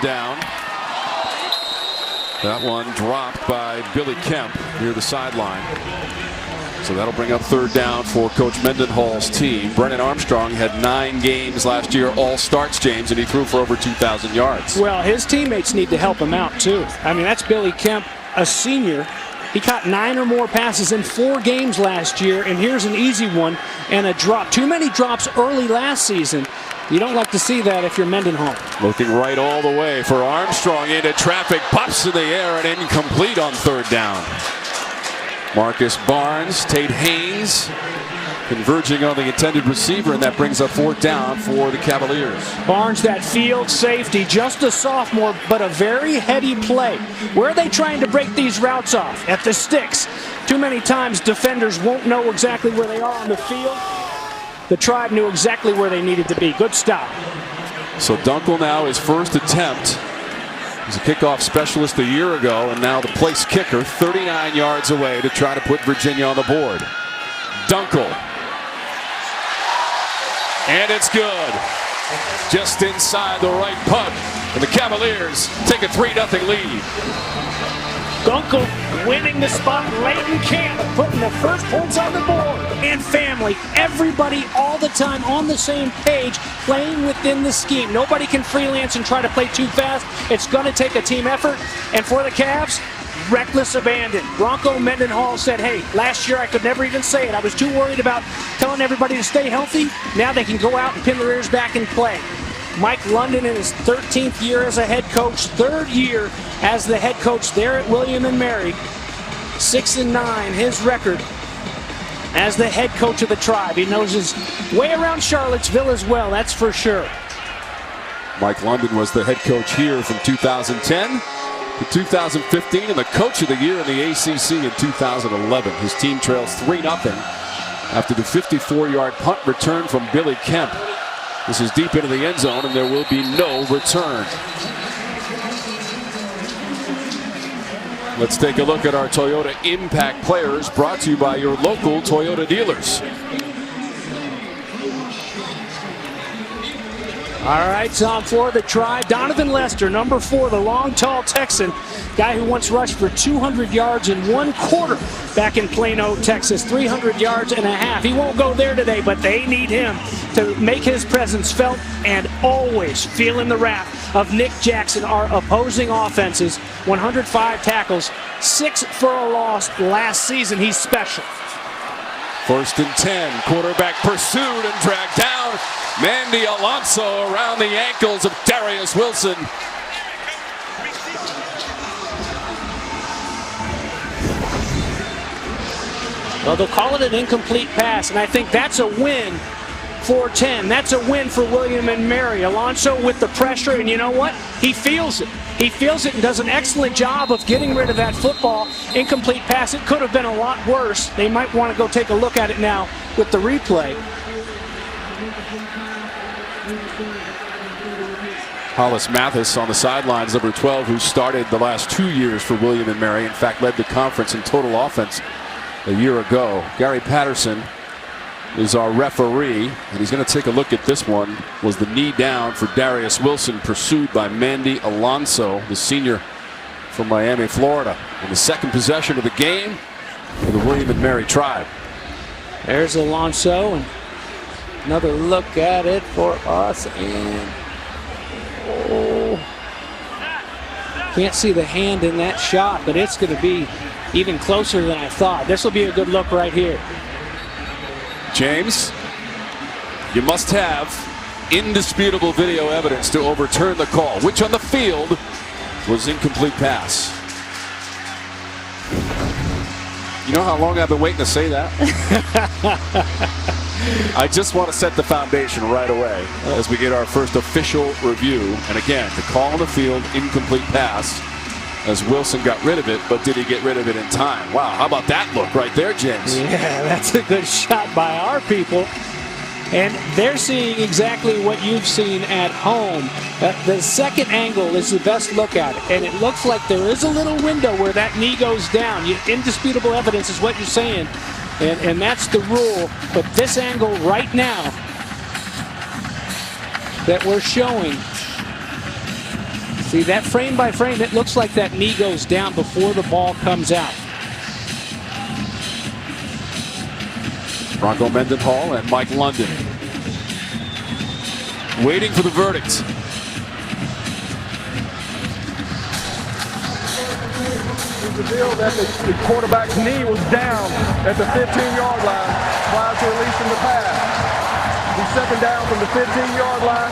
down. That one dropped by Billy Kemp near the sideline. So that'll bring up third down for Coach Mendenhall's team. Brennan Armstrong had 9 games last year, all starts, James, and he threw for over 2,000 yards. Well, his teammates need to help him out, too. I mean, that's Billy Kemp, a senior. He caught 9 or more passes in 4 games last year, and here's an easy one and a drop. Too many drops early last season. You don't like to see that if you're Mendenhall. Looking right all the way for Armstrong into traffic, pops in the air and incomplete on third down. Marcus Barnes, Tate Haynes converging on the intended receiver, and that brings up fourth down for the Cavaliers. Barnes, that field safety, just a sophomore, but a very heady play. Where are they trying to break these routes off? At the sticks. Too many times defenders won't know exactly where they are on the field. The Tribe knew exactly where they needed to be. Good stop. So Dunkel now his first attempt. He's a kickoff specialist a year ago, and now the place kicker 39 yards away to try to put Virginia on the board. Dunkel. And it's good. Just inside the right puck. And the Cavaliers take a 3-0 lead. Dunkel winning the spot late in camp, putting the first points on the board. And family, everybody all the time on the same page, playing within the scheme. Nobody can freelance and try to play too fast. It's going to take a team effort. And for the Cavs, reckless abandon. Bronco Mendenhall said, hey, last year I could never even say it. I was too worried about telling everybody to stay healthy. Now they can go out and pin their ears back and play. Mike London in his 13th year as a head coach, 3rd year as the head coach there at William & Mary. 6-9, his record as the head coach of the Tribe. He knows his way around Charlottesville as well, that's for sure. Mike London was the head coach here from 2010 to 2015 and the coach of the year in the ACC in 2011. His team trails 3-0 after the 54-yard punt return from Billy Kemp. This is deep into the end zone, and there will be no return. Let's take a look at our Toyota Impact players, brought to you by your local Toyota dealers. All right, Tom, for the Tribe, Donovan Lester, number 4, the long, tall Texan, guy who once rushed for 200 yards in 1 quarter back in Plano, Texas, 300 yards and a half. He won't go there today, but they need him to make his presence felt and always feeling the wrath of Nick Jackson, our opposing offenses. 105 tackles, 6 for a loss last season. He's special. 1st and 10, quarterback pursued and dragged down. Mandy Alonso around the ankles of Darius Wilson. Well, they'll call it an incomplete pass, and I think that's a win for 10. That's a win for William & Mary. Alonso with the pressure, and you know what? He feels it. He feels it and does an excellent job of getting rid of that football. Incomplete pass. It could have been a lot worse. They might want to go take a look at it now with the replay. Hollis Mathis on the sidelines, number 12, who started the last 2 years for William & Mary. In fact, led the conference in total offense a year ago. Gary Patterson is our referee, and he's going to take a look at this one. Was the knee down for Darius Wilson, pursued by Mandy Alonso, the senior from Miami, Florida. In the second possession of the game for the William & Mary Tribe. There's Alonso, and another look at it for us, and can't see the hand in that shot, but it's going to be even closer than I thought. This will be a good look right here. James, you must have indisputable video evidence to overturn the call, which on the field was incomplete pass. You know how long I've been waiting to say that? I just want to set the foundation right away as we get our first official review. And again, the call on the field, incomplete pass, as Wilson got rid of it, but did he get rid of it in time? Wow, how about that look right there, James? Yeah, that's a good shot by our people. And they're seeing exactly what you've seen at home. The second angle is the best look at it. And it looks like there is a little window where that knee goes down. Indisputable evidence is what you're saying. And that's the rule. But this angle right now that we're showing, See that frame by frame, it looks like that knee goes down before the ball comes out. Bronco Mendenhall and Mike London waiting for the verdict. The deal that the quarterback's knee was down at the 15-yard line prior to releasing the pass. He's second down from the 15-yard line.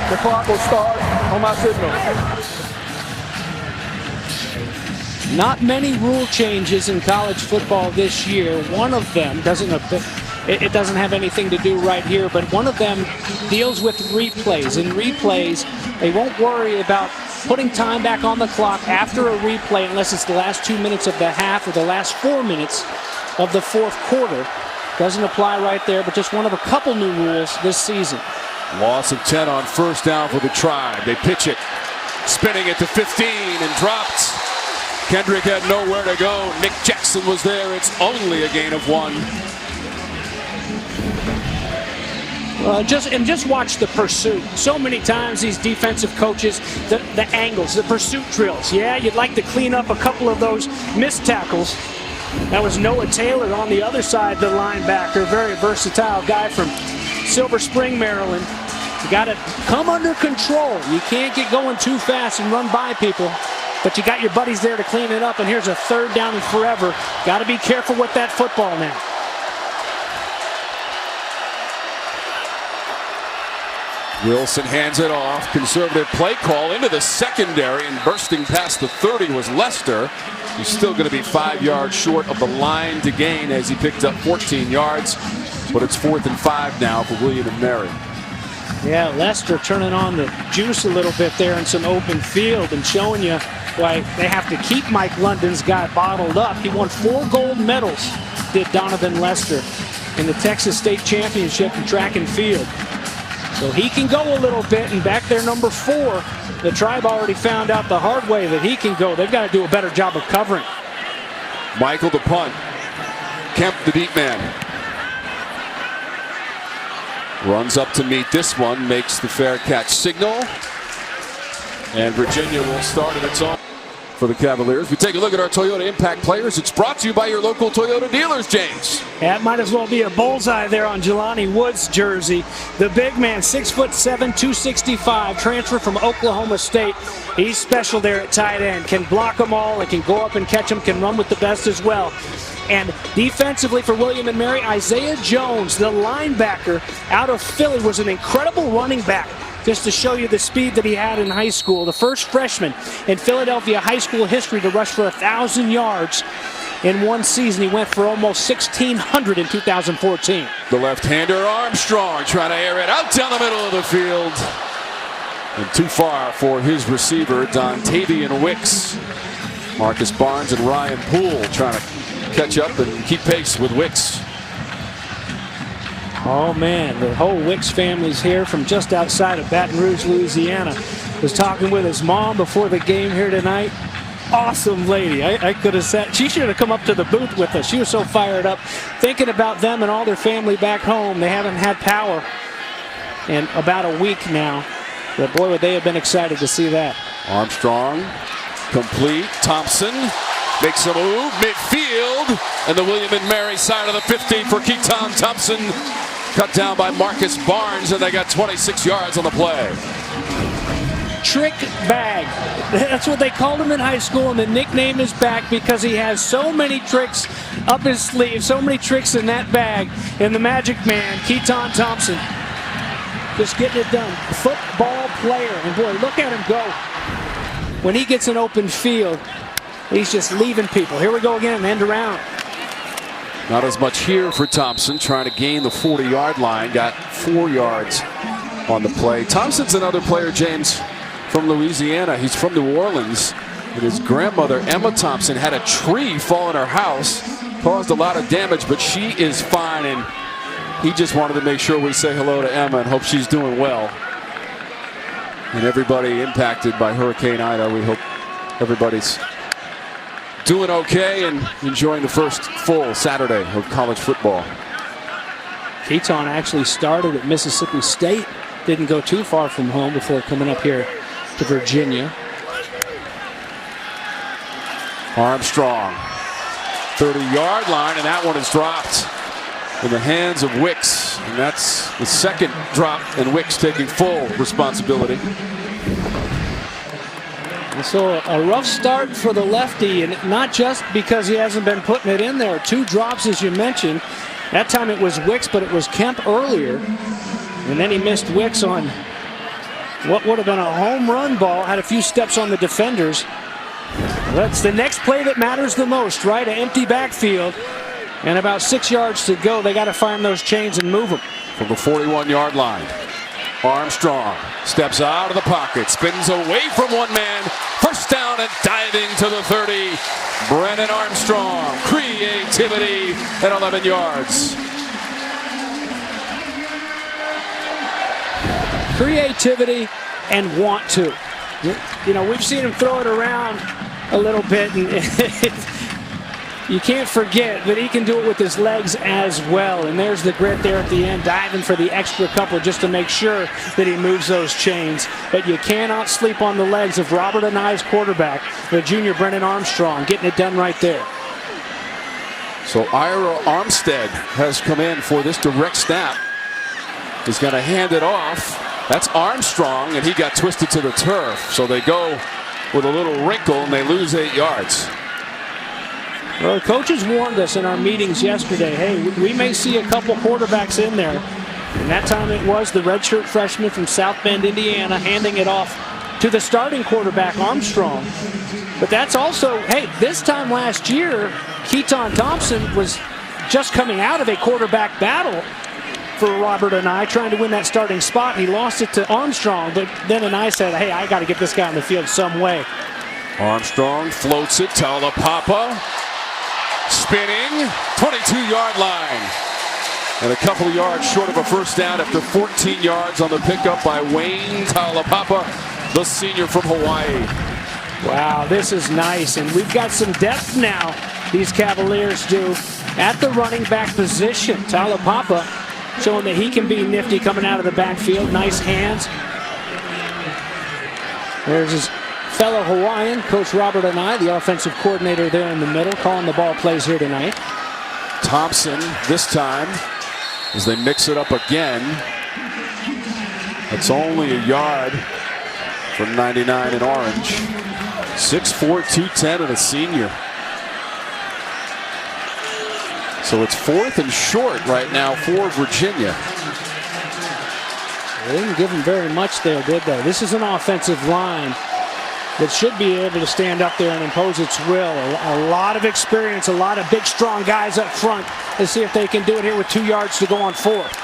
The clock will start on my signal. Not many rule changes in college football this year. One of them doesn't have anything to do right here, but one of them deals with replays. In replays, they won't worry about putting time back on the clock after a replay unless it's the last 2 minutes of the half or the last 4 minutes of the fourth quarter. Doesn't apply right there, but just one of a couple new rules this season. Loss of 10 on first down for the Tribe. They pitch it, spinning it to 15 and dropped. Kendrick had nowhere to go. Nick Jackson was there. It's only a gain of 1. Just watch the pursuit. So many times these defensive coaches, the angles, the pursuit drills. Yeah, you'd like to clean up a couple of those missed tackles. That was Noah Taylor on the other side, the linebacker, very versatile guy from Silver Spring, Maryland. You got to come under control. You can't get going too fast and run by people, but you got your buddies there to clean it up, and here's a third down and forever. Got to be careful with that football now. Wilson hands it off. Conservative play call into the secondary, and bursting past the 30 was Lester. He's still going to be 5 yards short of the line to gain as he picked up 14 yards. But it's 4th and 5 now for William and Mary. Yeah, Lester turning on the juice a little bit there in some open field and showing you why they have to keep Mike London's guy bottled up. He won 4 gold medals, did Donovan Lester, in the Texas State Championship in track and field. So he can go a little bit, and back there, number 4, the Tribe already found out the hard way that he can go. They've got to do a better job of covering. Michael the punt. Kemp the deep man. Runs up to meet this one, makes the fair catch signal. And Virginia will start at its own for the Cavaliers. We take a look at our Toyota Impact players. It's brought to you by your local Toyota dealers, James. That might as well be a bullseye there on Jelani Wood's jersey. The big man, 6'7", 265, transfer from Oklahoma State. He's special there at tight end. Can block them all, and can go up and catch them, can run with the best as well. And defensively for William and Mary, Isaiah Jones, the linebacker out of Philly, was an incredible running back. Just to show you the speed that he had in high school. The first freshman in Philadelphia high school history to rush for 1,000 yards in one season. He went for almost 1,600 in 2014. The left-hander Armstrong trying to air it out down the middle of the field. And too far for his receiver, Dontavian Wicks. Marcus Barnes and Ryan Poole trying to catch up and keep pace with Wicks. Oh man, the whole Wicks family's here from just outside of Baton Rouge, Louisiana. Was talking with his mom before the game here tonight. Awesome lady. I could have said she should have come up to the booth with us. She was so fired up, thinking about them and all their family back home. They haven't had power in about a week now. But boy, would they have been excited to see that. Armstrong, complete. Thompson makes a move midfield, and the William and Mary side of the 50 for Keeton Thompson. Cut down by Marcus Barnes, and they got 26 yards on the play. Trick bag. That's what they called him in high school, and the nickname is back because he has so many tricks up his sleeve, so many tricks in that bag. And the magic man, Keeton Thompson, just getting it done. Football player, and boy, look at him go. When he gets an open field, he's just leaving people. Here we go again, end around. Not as much here for Thompson, trying to gain the 40-yard line. Got 4 yards on the play. Thompson's another player, James, from Louisiana. He's from New Orleans. And his grandmother, Emma Thompson, had a tree fall in her house. Caused a lot of damage, but she is fine. And he just wanted to make sure we say hello to Emma and hope she's doing well. And everybody impacted by Hurricane Ida, we hope everybody's doing okay and enjoying the first full Saturday of college football. Keeton actually started at Mississippi State. Didn't go too far from home before coming up here to Virginia. Armstrong, 30-yard line, and that one is dropped in the hands of Wicks. And that's the second drop, and Wicks taking full responsibility. And so a rough start for the lefty, and not just because he hasn't been putting it in there. 2 drops, as you mentioned. That time it was Wicks, but it was Kemp earlier. And then he missed Wicks on what would have been a home run ball. Had a few steps on the defenders. That's the next play that matters the most, right? An empty backfield and about 6 yards to go. They got to find those chains and move them. From the 41-yard line, Armstrong steps out of the pocket, spins away from one man, first down and diving to the 30. Brennan Armstrong, creativity at 11 yards. Creativity and want to. You know, we've seen him throw it around a little bit, and you can't forget that he can do it with his legs as well. And there's the grit there at the end, diving for the extra couple just to make sure that he moves those chains. But you cannot sleep on the legs of Robert Ani's quarterback, the junior Brennan Armstrong, getting it done right there. So Ira Armstead has come in for this direct snap. He's going to hand it off. That's Armstrong, and he got twisted to the turf. So they go with a little wrinkle, and they lose 8 yards. Well, the coaches warned us in our meetings yesterday, hey, we may see a couple quarterbacks in there. And that time it was the redshirt freshman from South Bend, Indiana, handing it off to the starting quarterback, Armstrong. But that's also, hey, this time last year, Keeton Thompson was just coming out of a quarterback battle for Robert Ani, trying to win that starting spot. He lost it to Armstrong, but then Ani said, hey, I got to get this guy on the field some way. Armstrong floats it, Talapapa, spinning, 22-yard line. And a couple of yards short of a first down after 14 yards on the pickup by Wayne Talapapa, the senior from Hawaii. Wow, this is nice, and we've got some depth now, these Cavaliers do, at the running back position. Talapapa showing that he can be nifty coming out of the backfield. Nice hands. There's his fellow Hawaiian, Coach Robert Ani, the offensive coordinator there in the middle, calling the ball plays here tonight. Thompson this time, as they mix it up again. It's only a yard from 99 in orange. 6'4", 210, and a senior. So it's 4th and short right now for Virginia. They didn't give him very much there, did they? This is an offensive line that should be able to stand up there and impose its will. A lot of experience, a lot of big, strong guys up front. Let's see if they can do it here with 2 yards to go on 4th.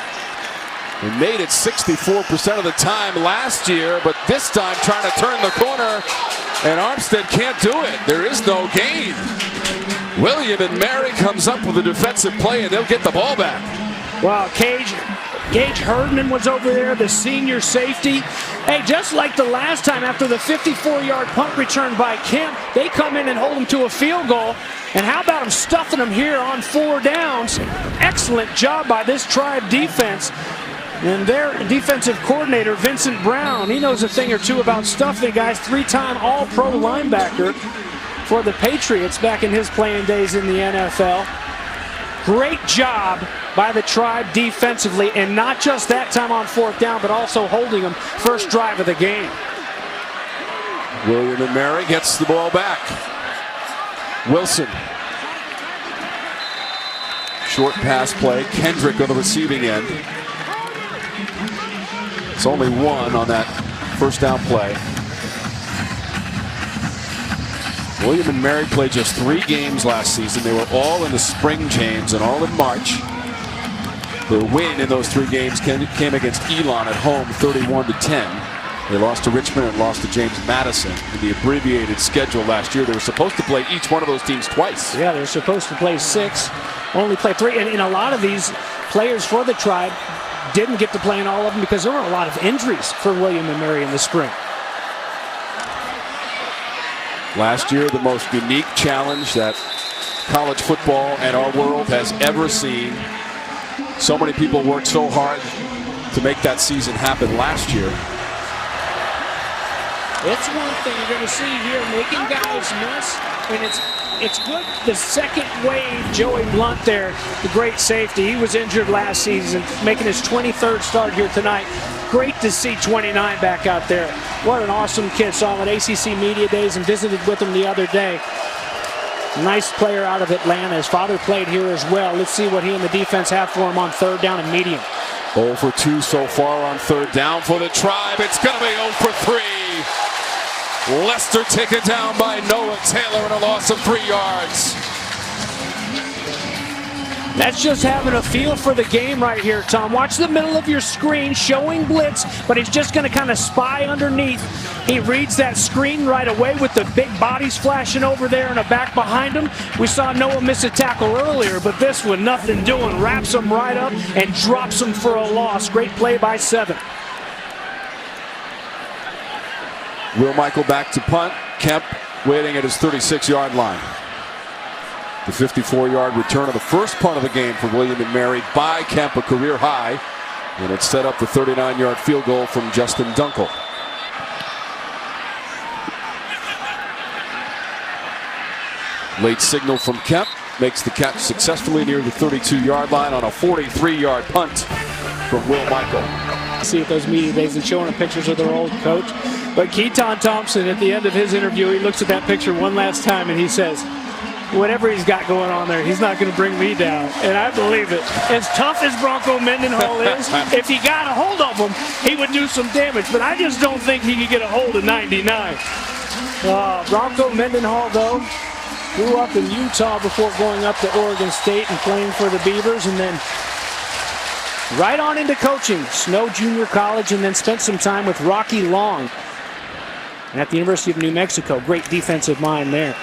They made it 64% of the time last year, but this time trying to turn the corner, and Armstead can't do it. There is no gain. William and Mary comes up with a defensive play, and they'll get the ball back. Well, Gage Herdman was over there, the senior safety. Hey, just like the last time after the 54-yard punt return by Kemp, they come in and hold them to a field goal. And how about them stuffing them here on 4 downs? Excellent job by this Tribe defense. And their defensive coordinator, Vincent Brown, he knows a thing or two about stuffing guys. 3-time All-Pro linebacker for the Patriots back in his playing days in the NFL. Great job by the Tribe defensively, and not just that time on 4th down, but also holding them first drive of the game. William and Mary gets the ball back. Wilson. Short pass play. Kendrick on the receiving end. It's only 1 on that first down play. William and Mary played just 3 games last season. They were all in the spring games and all in March. The win in those 3 games came against Elon at home, 31-10. They lost to Richmond and lost to James Madison in the abbreviated schedule last year. They were supposed to play each one of those teams twice. Yeah, they were supposed to play 6, only play 3. And a lot of these players for the Tribe didn't get to play in all of them because there were a lot of injuries for William and Mary in the spring. Last year, the most unique challenge that college football and our world has ever seen. So many people worked so hard to make that season happen last year. It's one thing you're going to see here, making guys miss, and it's good. The second wave, Joey Blunt there, the great safety. He was injured last season, making his 23rd start here tonight. Great to see 29 back out there. What an awesome kid. Saw him at ACC Media Days and visited with him the other day. Nice player out of Atlanta. His father played here as well. Let's see what he and the defense have for him on third down and medium. 0 for 2 so far on third down for the Tribe. It's going to be 0 for 3. Lester taken down by Noah Taylor and a loss of 3 yards. That's just having a feel for the game right here, Tom. Watch the middle of your screen, showing blitz, but he's just going to kind of spy underneath. He reads that screen right away with the big bodies flashing over there and a back behind him. We saw Noah miss a tackle earlier, but this one, nothing doing. Wraps him right up and drops him for a loss. Great play by 7. Will Michael back to punt. Kemp waiting at his 36-yard line. The 54-yard return of the first punt of the game for William & Mary by Kemp, a career high. And it set up the 39-yard field goal from Justin Dunkel. Late signal from Kemp makes the catch successfully near the 32-yard line on a 43-yard punt from Will Michael. See at those media days and showing pictures of their old coach. But Keeton Thompson, at the end of his interview, he looks at that picture one last time and he says, whatever he's got going on there, he's not going to bring me down. And I believe it. As tough as Bronco Mendenhall is, if he got a hold of him, he would do some damage. But I just don't think he could get a hold of 99. Bronco Mendenhall, though, grew up in Utah before going up to Oregon State and playing for the Beavers, and then right on into coaching, Snow Junior College, and then spent some time with Rocky Long at the University of New Mexico. Great defensive mind there.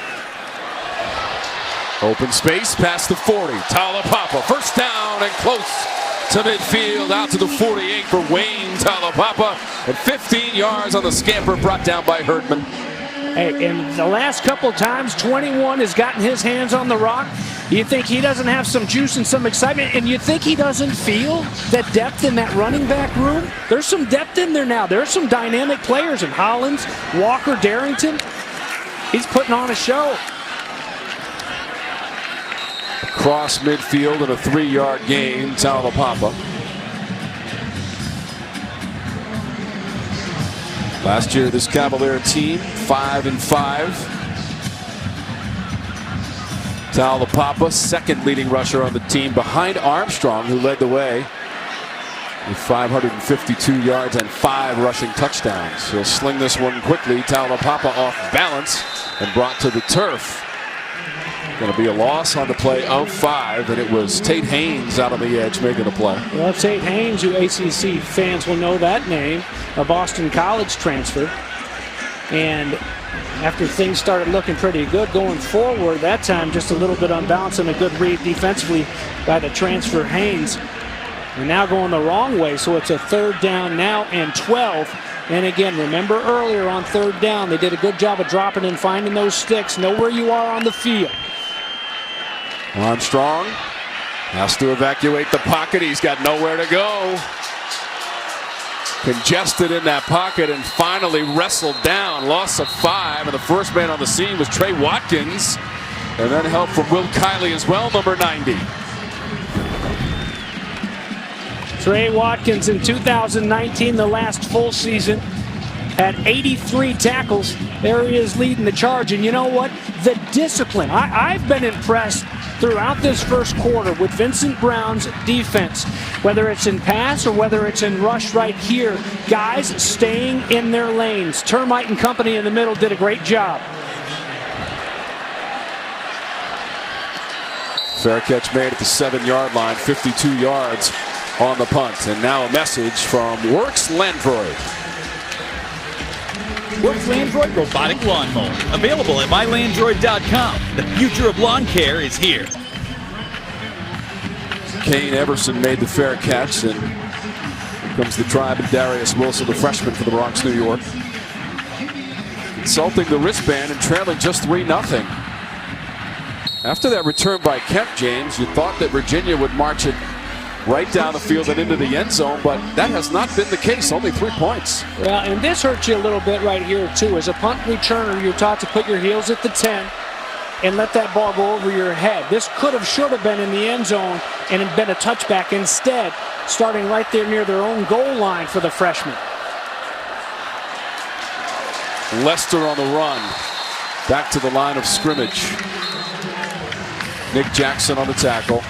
Open space past the 40. Talapapa, first down and close to midfield, out to the 48 for Wayne Talapapa, and 15 yards on the scamper brought down by Herdman. Hey, and the last couple times 21 has gotten his hands on the rock. You think he doesn't have some juice and some excitement, and you think he doesn't feel that depth in that running back room? There's some depth in there now. There's some dynamic players in Hollins, Walker, Darrington. He's putting on a show. Across midfield and a 3-yard gain, Talapapa. Last year, this Cavalier team, 5-5. Talapapa, second leading rusher on the team behind Armstrong, who led the way with 552 yards and 5 rushing touchdowns. He'll sling this one quickly. Talapapa off balance and brought to the turf. Going to be a loss on the play of 5, and it was Tate Haynes out on the edge making the play. Well, Tate Haynes, who ACC fans will know that name, a Boston College transfer. And after things started looking pretty good going forward, that time just a little bit unbalanced and a good read defensively by the transfer Haynes. And now going the wrong way, so it's a third down now and 12. And again, remember earlier on third down, they did a good job of dropping and finding those sticks. Know where you are on the field. Armstrong has to evacuate the pocket. He's got nowhere to go. Congested in that pocket and finally wrestled down. Loss of 5, and the first man on the scene was Trey Watkins. And then help from Will Kiley as well, number 90. Trey Watkins in 2019, the last full season, had 83 tackles. There he is leading the charge. And you know what? The discipline. I've been impressed throughout this first quarter with Vincent Brown's defense, whether it's in pass or whether it's in rush right here. Guys staying in their lanes. Termite and company in the middle did a great job. Fair catch made at the 7-yard line, 52 yards on the punt. And now a message from Works Landroid. Works Landroid Robotic Lawnmower. Available at mylandroid.com. The future of lawn care is here. Kane Everson made the fair catch, and here comes the Tribe and Darius Wilson, the freshman for the Bronx, New York. Insulting the wristband and trailing just 3-0. After that return by Kemp, James, you thought that Virginia would march it right down the field and into the end zone, but that has not been the case. Only 3 points. Well, and this hurts you a little bit right here, too. As a punt returner, you're taught to put your heels at the 10 and let that ball go over your head. This should have been in the end zone and been a touchback. Instead, starting right there near their own goal line for the freshman. Lester on the run. Back to the line of scrimmage. Nick Jackson on the tackle.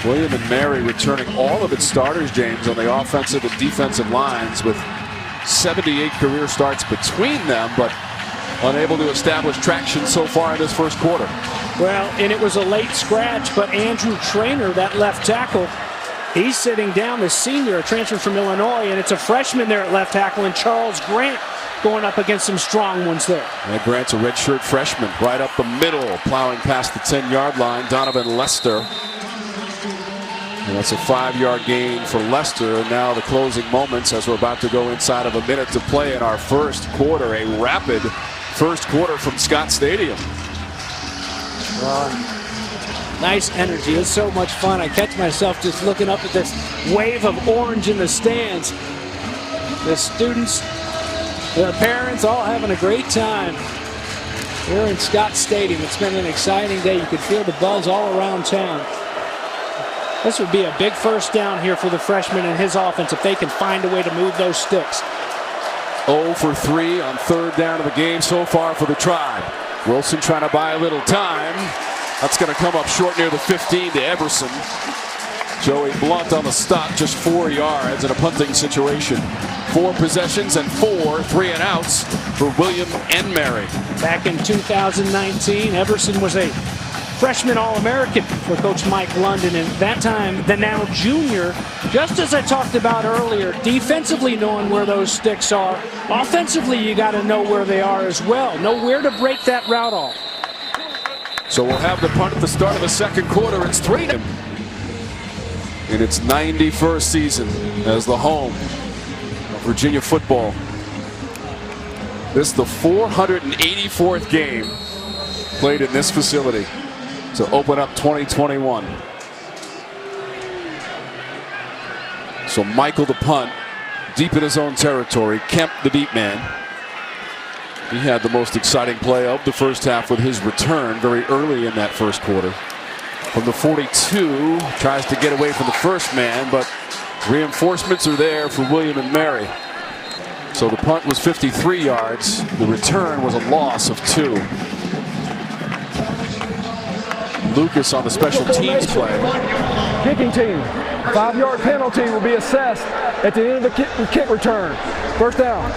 William and Mary returning all of its starters, James, on the offensive and defensive lines with 78 career starts between them, but unable to establish traction so far in this first quarter. Well, and it was a late scratch, but Andrew Traynor, that left tackle, he's sitting down, the senior, a transfer from Illinois, and it's a freshman there at left tackle, and Charles Grant going up against some strong ones there. And Grant's a redshirt freshman, right up the middle, plowing past the 10-yard line. Donovan Lester. And that's a 5-yard gain for Lester. And now the closing moments as we're about to go inside of a minute to play in our first quarter. A rapid first quarter from Scott Stadium. Nice energy. It's so much fun. I catch myself just looking up at this wave of orange in the stands. The students, the parents, all having a great time. We're in Scott Stadium. It's been an exciting day. You could feel the buzz all around town. This would be a big first down here for the freshman and his offense if they can find a way to move those sticks. 0 for 3 on third down of the game so far for the Tribe. Wilson trying to buy a little time. That's going to come up short near the 15 to Everson. Joey Blunt on the stop, just 4 yards in a punting situation. 4 possessions and 4 3-and-outs for William and Mary. Back in 2019, Everson was a freshman All-American for Coach Mike London, and that time the now junior, just as I talked about earlier, defensively knowing where those sticks are. Offensively, you got to know where they are as well. Know where to break that route off. So we'll have the punt at the start of the second quarter. It's 3 in its 91st season as the home of Virginia football. This is the 484th game played in this facility to open up 2021. So Michael the punt, deep in his own territory. Kemp the deep man. He had the most exciting play of the first half with his return very early in that first quarter. From the 42, tries to get away from the first man, but reinforcements are there for William and Mary. So the punt was 53 yards. The return was a loss of 2. Lucas on the special teams play. Kicking team. 5-yard penalty will be assessed at the end of the kick return. First down.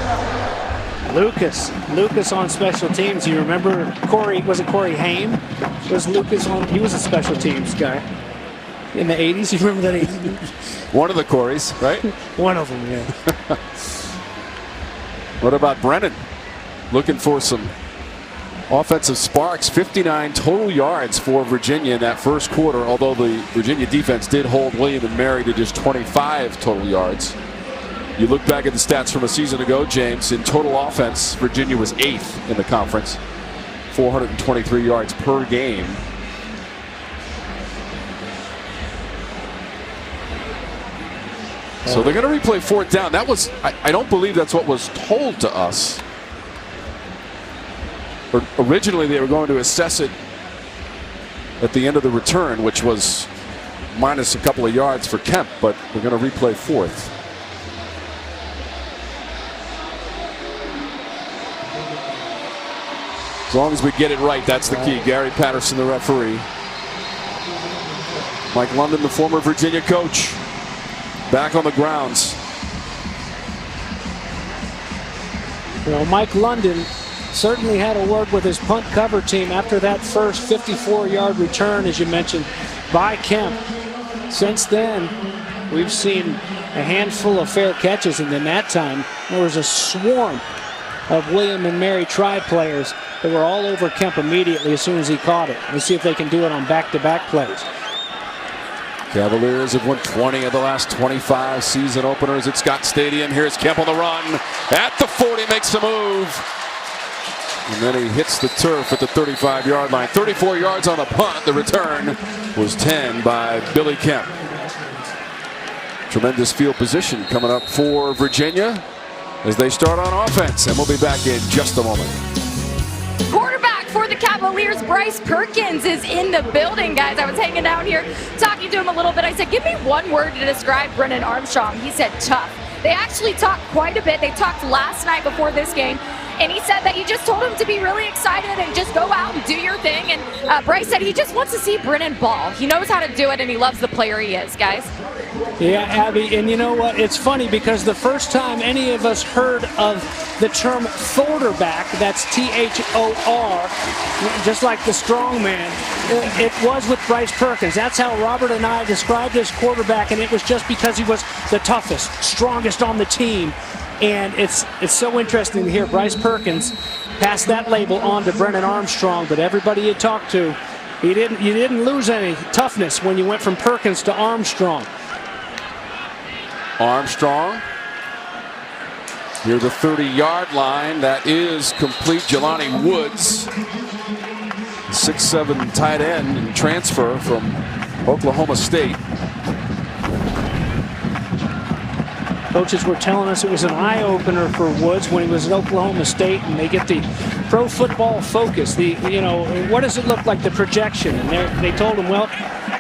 Lucas on special teams. You remember Corey? Was it Corey Haim? Was Lucas on? He was a special teams guy in the 80s. You remember that 80s? One of the Coreys, right? One of them, yeah. What about Brennan? Looking for some offensive sparks. 59 total yards for Virginia in that first quarter, although the Virginia defense did hold William and Mary to just 25 total yards. You look back at the stats from a season ago, James, in total offense, Virginia was 8th in the conference. 423 yards per game. So they're going to replay fourth down. That was, I don't believe that's what was told to us. Originally, they were going to assess it at the end of the return, which was minus a couple of yards for Kemp, but we're going to replay fourth. As long as we get it right, that's the key. Gary Patterson, the referee. Mike London, the former Virginia coach, back on the grounds. Well, Mike London certainly had a word with his punt cover team after that first 54-yard return, as you mentioned, by Kemp. Since then, we've seen a handful of fair catches, and then that time there was a swarm of William and Mary Tribe players that were all over Kemp immediately as soon as he caught it. Let's see if they can do it on back-to-back plays. Cavaliers have won 20 of the last 25 season openers at Scott Stadium. Here's Kemp on the run. At the 40, makes a move. And then he hits the turf at the 35-yard line. 34 yards on the punt. The return was 10 by Billy Kemp. Tremendous field position coming up for Virginia as they start on offense, and we'll be back in just a moment. Quarterback for the Cavaliers, Bryce Perkins, is in the building, guys. I was hanging out here talking to him a little bit. I said, give me one word to describe Brennan Armstrong. He said tough. They actually talked quite a bit. They talked last night before this game, and he said that you just told him to be really excited and just go out and do your thing. And Bryce said he just wants to see Brennan ball. He knows how to do it, and he loves the player he is, guys. Yeah, Abby, and you know what? It's funny because the first time any of us heard of the term Thorderback, that's Thor, just like the strong man, it was with Bryce Perkins. That's how Robert and I described his quarterback, and it was just because he was the toughest, strongest on the team. And it's so interesting to hear Bryce Perkins pass that label on to Brennan Armstrong, but everybody you talked to, you didn't lose any toughness when you went from Perkins to Armstrong. Armstrong near the 30-yard line. That is complete. Jelani Woods, 6'7" tight end and transfer from Oklahoma State. Coaches were telling us it was an eye-opener for Woods when he was at Oklahoma State, and they get the Pro Football Focus. What does it look like, the projection? And they told him, well,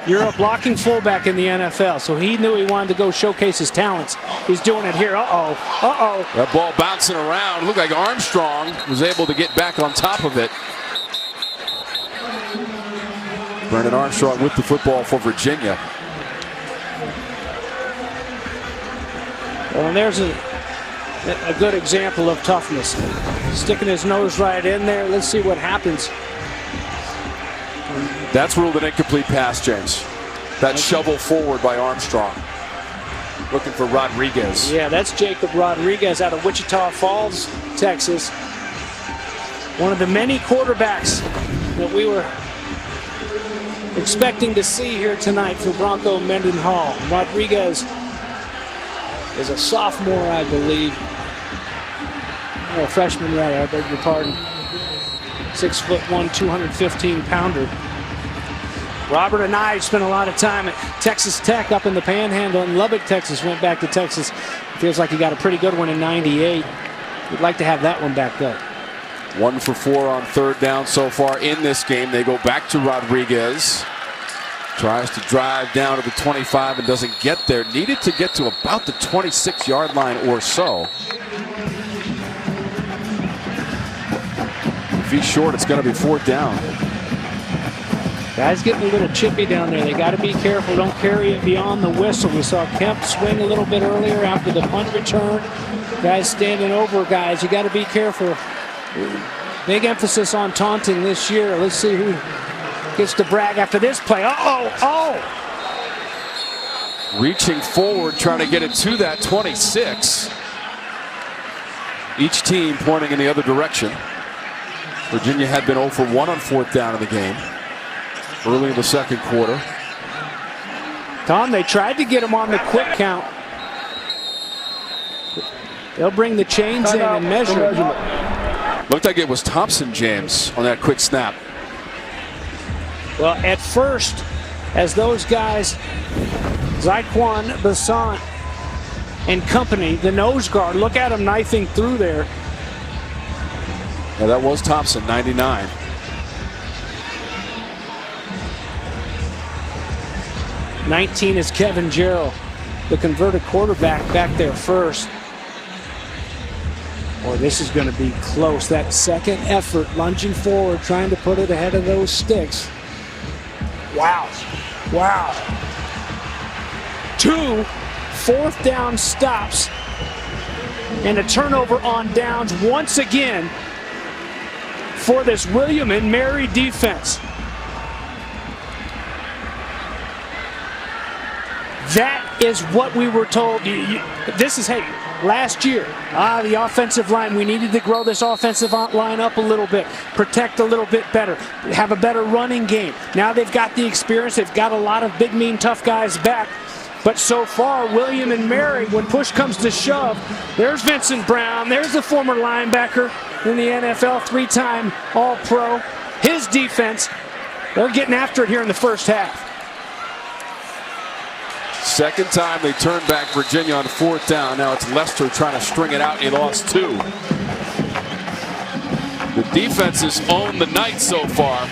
you're a blocking fullback in the NFL. So he knew he wanted to go showcase his talents. He's doing it here. Uh-oh. That ball bouncing around. Looked like Armstrong was able to get back on top of it. Brennan Armstrong with the football for Virginia. Well, and there's a good example of toughness. Sticking his nose right in there. Let's see what happens. That's ruled an incomplete pass, James. That shovel forward by Armstrong. Looking for Rodriguez. Yeah, that's Jacob Rodriguez out of Wichita Falls, Texas. One of the many quarterbacks that we were expecting to see here tonight for Bronco Mendenhall. Rodriguez is a sophomore, I believe. Or a freshman, rather, I beg your pardon. 6'1", 215-pounder. Robert and I spent a lot of time at Texas Tech up in the Panhandle in Lubbock, Texas. Went back to Texas. Feels like he got a pretty good one in '98. We'd like to have that one back up. 1 for 4 on third down so far in this game. They go back to Rodriguez. Tries to drive down to the 25 and doesn't get there. Needed to get to about the 26-yard line or so. If he's short, it's going to be fourth down. Guys getting a little chippy down there. They got to be careful. Don't carry it beyond the whistle. We saw Kemp swing a little bit earlier after the punt return. Guys standing over guys. You got to be careful. Big emphasis on taunting this year. Let's see who gets to brag after this play. Reaching forward, trying to get it to that 26. Each team pointing in the other direction. Virginia had been 0 for 1 on fourth down in the game early in the second quarter. Tom, they tried to get him on the quick count. They'll bring the chains in and measure. Looked like it was Thompson, James, on that quick snap. Well, at first, as those guys, Zyquan Bassant and company, the nose guard, look at him knifing through there. Yeah, that was Thompson, 99. '19 is Kevin Jarrell, the converted quarterback back there first. Boy, this is going to be close. That second effort, lunging forward, trying to put it ahead of those sticks. Wow. 2 fourth down stops and a turnover on downs once again for this William and Mary defense. That is what we were told. This is, hey, last year, the offensive line, we needed to grow this offensive line up a little bit, protect a little bit better, have a better running game. Now they've got the experience. They've got a lot of big, mean, tough guys back. But so far, William and Mary, when push comes to shove, there's Vincent Brown. There's the former linebacker in the NFL, 3-time All-Pro. His defense, they're getting after it here in the first half. Second time they turned back Virginia on 4th down. Now it's Lester trying to string it out. He lost 2. The defense has owned the night so far.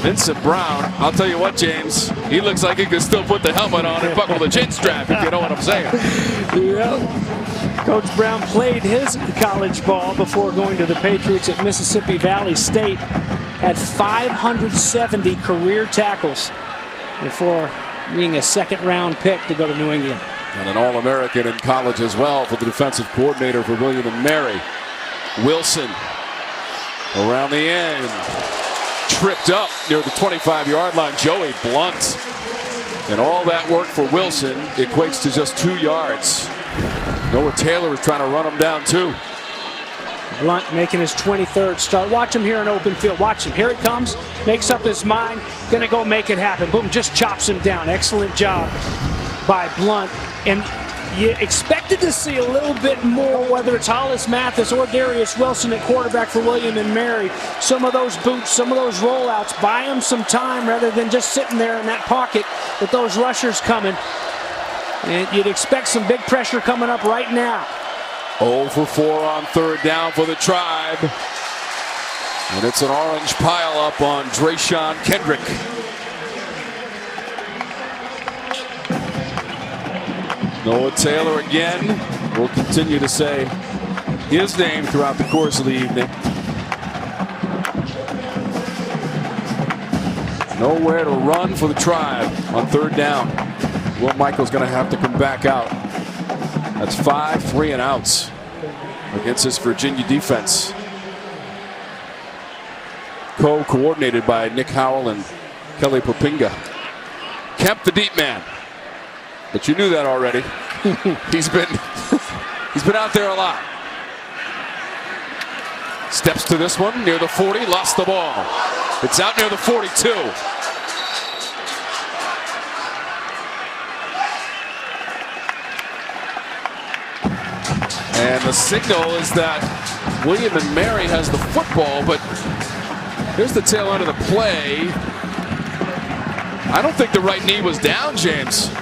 Vincent Brown, I'll tell you what, James, he looks like he could still put the helmet on and buckle the chin strap, if you know what I'm saying. Yeah. Coach Brown played his college ball before going to the Patriots at Mississippi Valley State. Had 570 career tackles before being a second-round pick to go to New England. And an All-American in college as well for the defensive coordinator for William & Mary. Wilson around the end. Tripped up near the 25-yard line. Joey Blunt. And all that work for Wilson equates to just 2 yards. Noah Taylor is trying to run him down too. Blunt making his 23rd start. Watch him here in open field. Watch him. Here he comes. Makes up his mind. Gonna go make it happen. Boom. Just chops him down. Excellent job by Blunt. And you expected to see a little bit more, whether it's Hollis Mathis or Darius Wilson at quarterback for William & Mary. Some of those boots, some of those rollouts, buy him some time rather than just sitting there in that pocket with those rushers coming. And you'd expect some big pressure coming up right now. 0 for 4 on 3rd down for the Tribe. And it's an orange pile up on Drayshawn Kendrick. Noah Taylor again will continue to say his name throughout the course of the evening. Nowhere to run for the Tribe on 3rd down. Will Michael's going to have to come back out. That's 5 3-and-outs against this Virginia defense. Co-coordinated by Nick Howell and Kelly Popinga. Kemp the deep man. But you knew that already. he's been out there a lot. Steps to this one near the 40, lost the ball. It's out near the 42. And the signal is that William & Mary has the football, but here's the tail end of the play. I don't think the right knee was down, James.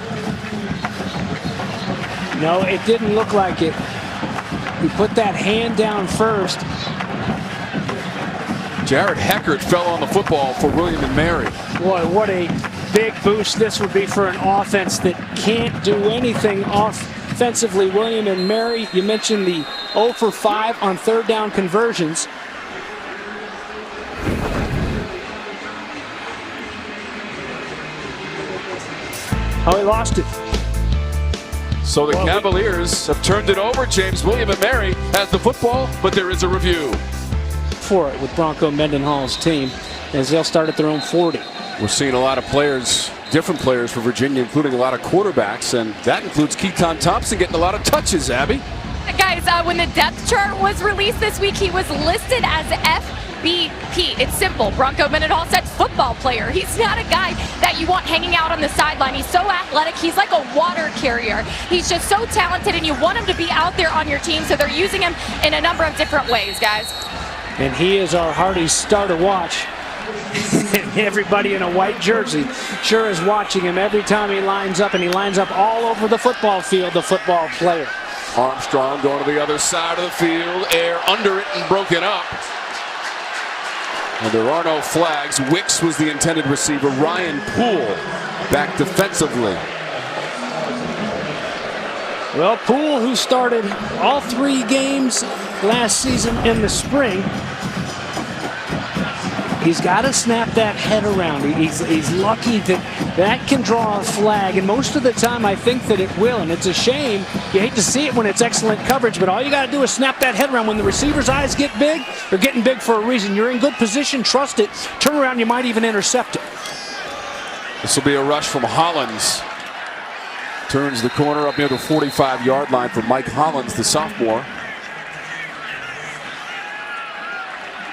No, it didn't look like it. He put that hand down first. Jared Heckert fell on the football for William & Mary. Boy, what a big boost this would be for an offense that can't do anything offensively. William & Mary, you mentioned the 0 for 5 on 3rd down conversions. Oh, he lost it. So the Cavaliers have turned it over. James, William & Mary has the football, but there is a review. For it with Bronco Mendenhall's team as they'll start at their own 40. We're seeing a lot of players, different players for Virginia, including a lot of quarterbacks, and that includes Keeton Thompson getting a lot of touches, Abby. Guys, when the depth chart was released this week, he was listed as FBP. It's simple. Bronco Mendenhall said football player. He's not a guy that you want hanging out on the sideline. He's so athletic. He's like a water carrier. He's just so talented, and you want him to be out there on your team, so they're using him in a number of different ways, guys. And he is our Hardy star to watch. Everybody in a white jersey sure is watching him every time he lines up, and he lines up all over the football field, the football player. Armstrong going to the other side of the field, air under it and broken up. And there are no flags. Wicks was the intended receiver. Ryan Poole back defensively. Well, Poole, who started all 3 games last season in the spring, he's got to snap that head around. He's lucky that can draw a flag, and most of the time I think that it will, and it's a shame. You hate to see it when it's excellent coverage, but all you got to do is snap that head around. When the receiver's eyes get big, they're getting big for a reason. You're in good position, trust it, turn around, you might even intercept it. This will be a rush from Hollins. Turns the corner up near the 45-yard line for Mike Hollins, the sophomore.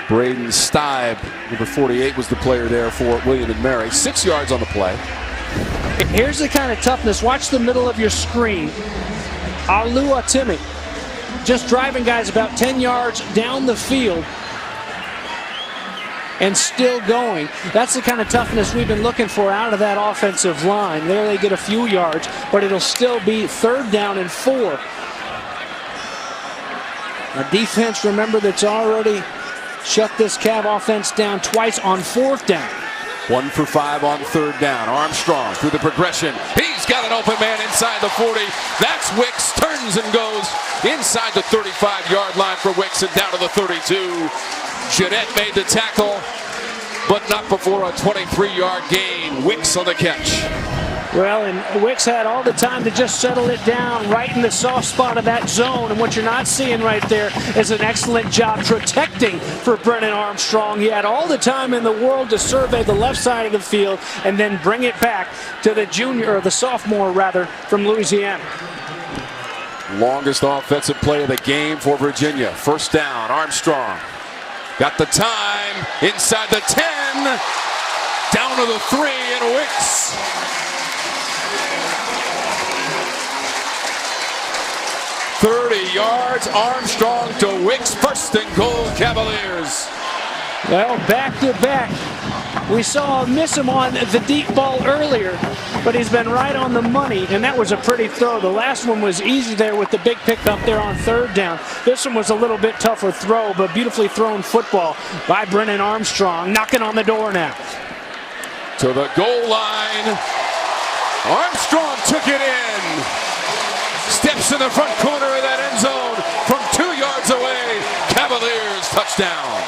Braden Stibe, number 48, was the player there for William & Mary. 6 yards on the play. Here's the kind of toughness. Watch the middle of your screen. Alua Timmy just driving guys about 10 yards down the field. and still going. That's the kind of toughness we've been looking for out of that offensive line. There they get a few yards, but it'll still be 3rd down and 4. Our defense, remember, that's already shut this Cav offense down twice on 4th down. 1 for 5 on 3rd down. Armstrong through the progression. He's got an open man inside the 40. That's Wicks. Turns and goes inside the 35-yard line for Wicks and down to the 32. Jeanette made the tackle, but not before a 23-yard gain. Wicks on the catch. Well, and Wicks had all the time to just settle it down right in the soft spot of that zone. And what you're not seeing right there is an excellent job protecting for Brennan Armstrong. He had all the time in the world to survey the left side of the field and then bring it back to the junior, or the sophomore rather, from Louisiana. Longest offensive play of the game for Virginia. 1st down, Armstrong. Got the time inside the 10. Down to the 3, and Wicks. .30 yards, Armstrong to Wicks, 1st and goal, Cavaliers. Well, back to back. We saw him miss him on the deep ball earlier, but he's been right on the money, and that was a pretty throw. The last one was easy there with the big pickup there on 3rd down. This one was a little bit tougher throw, but beautifully thrown football by Brennan Armstrong. Knocking on the door now. To the goal line. Armstrong took it in. Steps in the front corner of that end zone from 2 yards away. Cavaliers touchdown.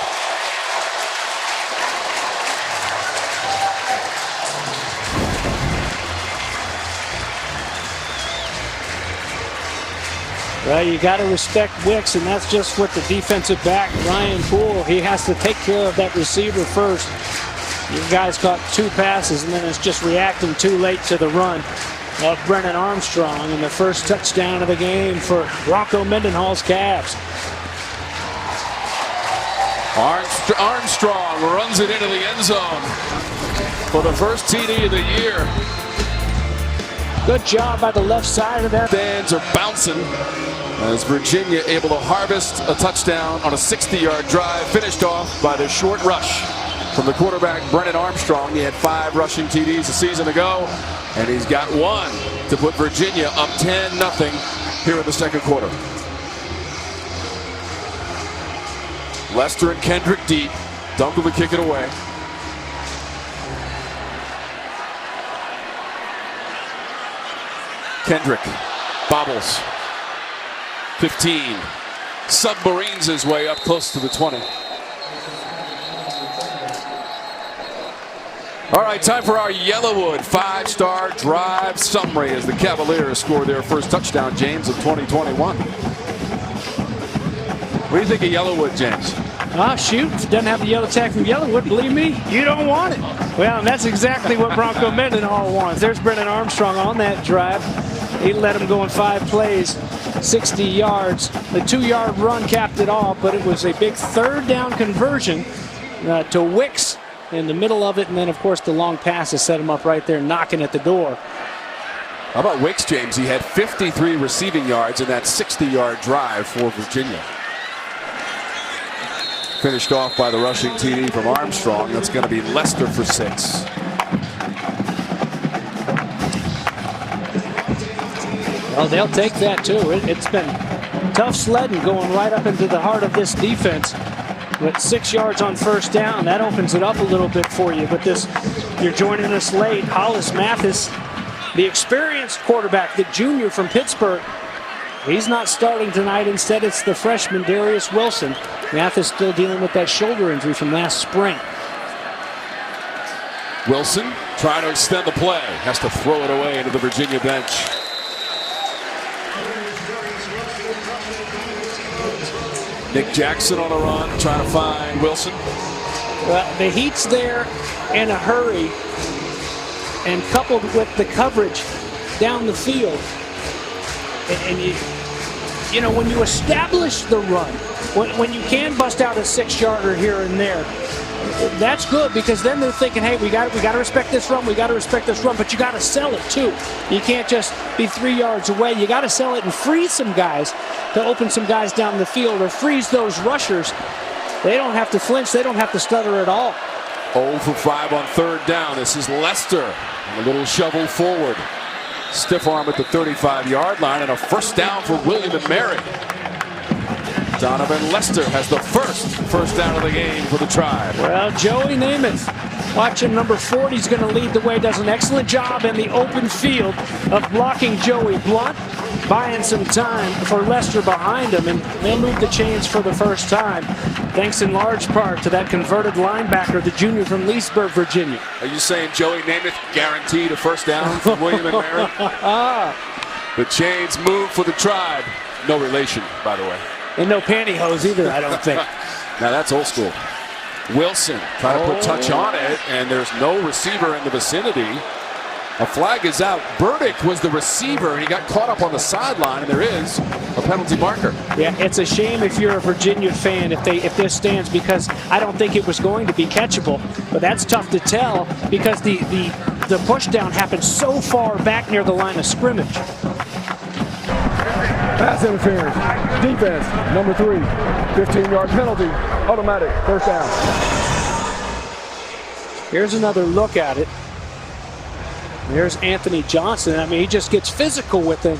Well, you got to respect Wicks, and that's just what the defensive back, Ryan Poole, he has to take care of that receiver first. You guys caught 2 passes, and then it's just reacting too late to the run of Brennan Armstrong, and the first touchdown of the game for Bronco Mendenhall's Cavs. Armstrong runs it into the end zone for the first TD of the year. Good job by the left side of that. Stands are bouncing as Virginia able to harvest a touchdown on a 60-yard drive, finished off by the short rush from the quarterback, Brennan Armstrong. He had 5 rushing TDs a season ago, and he's got 1 to put Virginia up 10-0 here in the 2nd quarter. Lester and Kendrick deep. Dunkel to kick it away. Kendrick bobbles. 15. Submarines his way up close to the 20. All right, time for our Yellowwood 5-star drive summary as the Cavaliers score their first touchdown, James, of 2021. What do you think of Yellowwood, James? Shoot, if it doesn't have the yellow tag from Yellowwood, believe me, you don't want it. Well, and that's exactly what Bronco Mendenhall wants. There's Brennan Armstrong on that drive. He let him go in 5 plays, 60 yards. The 2-yard run capped it off, but it was a big 3rd down conversion to Wicks in the middle of it, and then, of course, the long passes set him up right there, knocking at the door. How about Wicks, James? He had 53 receiving yards in that 60-yard drive for Virginia. Finished off by the rushing TD from Armstrong. That's going to be Lester for 6. Well, they'll take that, too. It's been tough sledding going right up into the heart of this defense. With 6 yards on 1st down, that opens it up a little bit for you. But this, you're joining us late. Hollis Mathis, the experienced quarterback, the junior from Pittsburgh, he's not starting tonight. Instead, it's the freshman Darius Wilson. Mathis still dealing with that shoulder injury from last spring. Wilson trying to extend the play. Has to throw it away into the Virginia bench. Nick Jackson on a run, trying to find Wilson. Well, the heat's there in a hurry, and coupled with the coverage down the field, and you know, when you establish the run, when you can bust out a 6-yarder here and there, that's good, because then they're thinking, hey, we got to respect this run, but you got to sell it too. You can't just be 3 yards away. You got to sell it and freeze some guys to open some guys down the field, or freeze those rushers They don't have to flinch. They don't have to stutter at all. 0 for 5 on third down. This is Lester. A little shovel forward. Stiff arm at the 35-yard line and a first down for William and Mary. Donovan Lester has the first down of the game for the Tribe. Well, Joey Namath, watching number 40, is going to lead the way. Does an excellent job in the open field of blocking Joey Blunt, buying some time for Lester behind him, and they'll move the chains for the first time, thanks in large part to that converted linebacker, the junior from Leesburg, Virginia. Are you saying Joey Namath guaranteed a first down for William and Mary? The chains move for the Tribe. No relation, by the way. And no pantyhose either, I don't think. Now that's old school. Wilson trying to put touch on it, and there's no receiver in the vicinity. A flag is out. Burdick was the receiver, and he got caught up on the sideline, and there is a penalty marker. Yeah, it's a shame if you're a Virginia fan if this stands, because I don't think it was going to be catchable. But that's tough to tell because the push down happened so far back near the line of scrimmage. Pass interference. Defense, number 3. 15-yard penalty. Automatic. First down. Here's another look at it. There's Anthony Johnson. I mean, he just gets physical with him.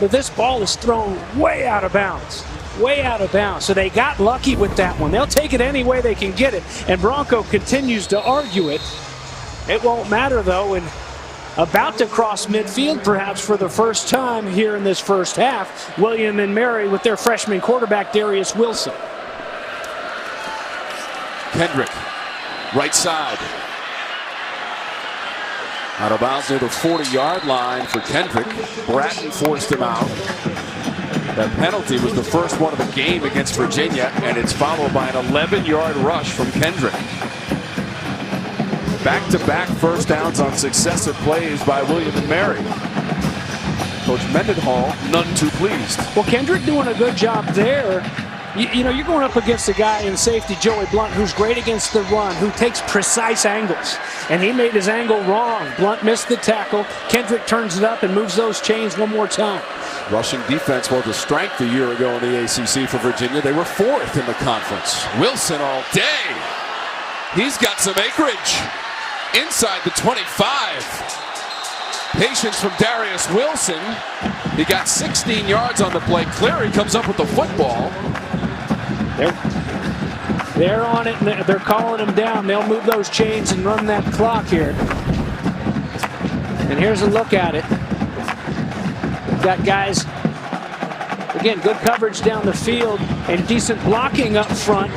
But this ball is thrown way out of bounds. Way out of bounds. So they got lucky with that one. They'll take it any way they can get it. And Bronco continues to argue it. It won't matter, though. And about to cross midfield, perhaps for the first time here in this first half, William and Mary with their freshman quarterback, Darius Wilson. Kendrick, right side. Out of bounds near the 40-yard line for Kendrick. Bratton forced him out. That penalty was the first one of the game against Virginia, and it's followed by an 11-yard rush from Kendrick. Back-to-back first downs on successive plays by William and Mary. Coach Mendenhall, none too pleased. Well, Kendrick doing a good job there. You know, you're going up against a guy in safety, Joey Blunt, who's great against the run, who takes precise angles. And he made his angle wrong. Blunt missed the tackle. Kendrick turns it up and moves those chains one more time. Rushing defense was a strength a year ago in the ACC for Virginia. They were 4th in the conference. Wilson all day. He's got some acreage. Inside the 25. Patience from Darius Wilson. He got 16 yards on the play. Cleary comes up with the football. They're on it, and they're calling him down. They'll move those chains and run that clock here. And here's a look at it. We've got guys, again, good coverage down the field and decent blocking up front.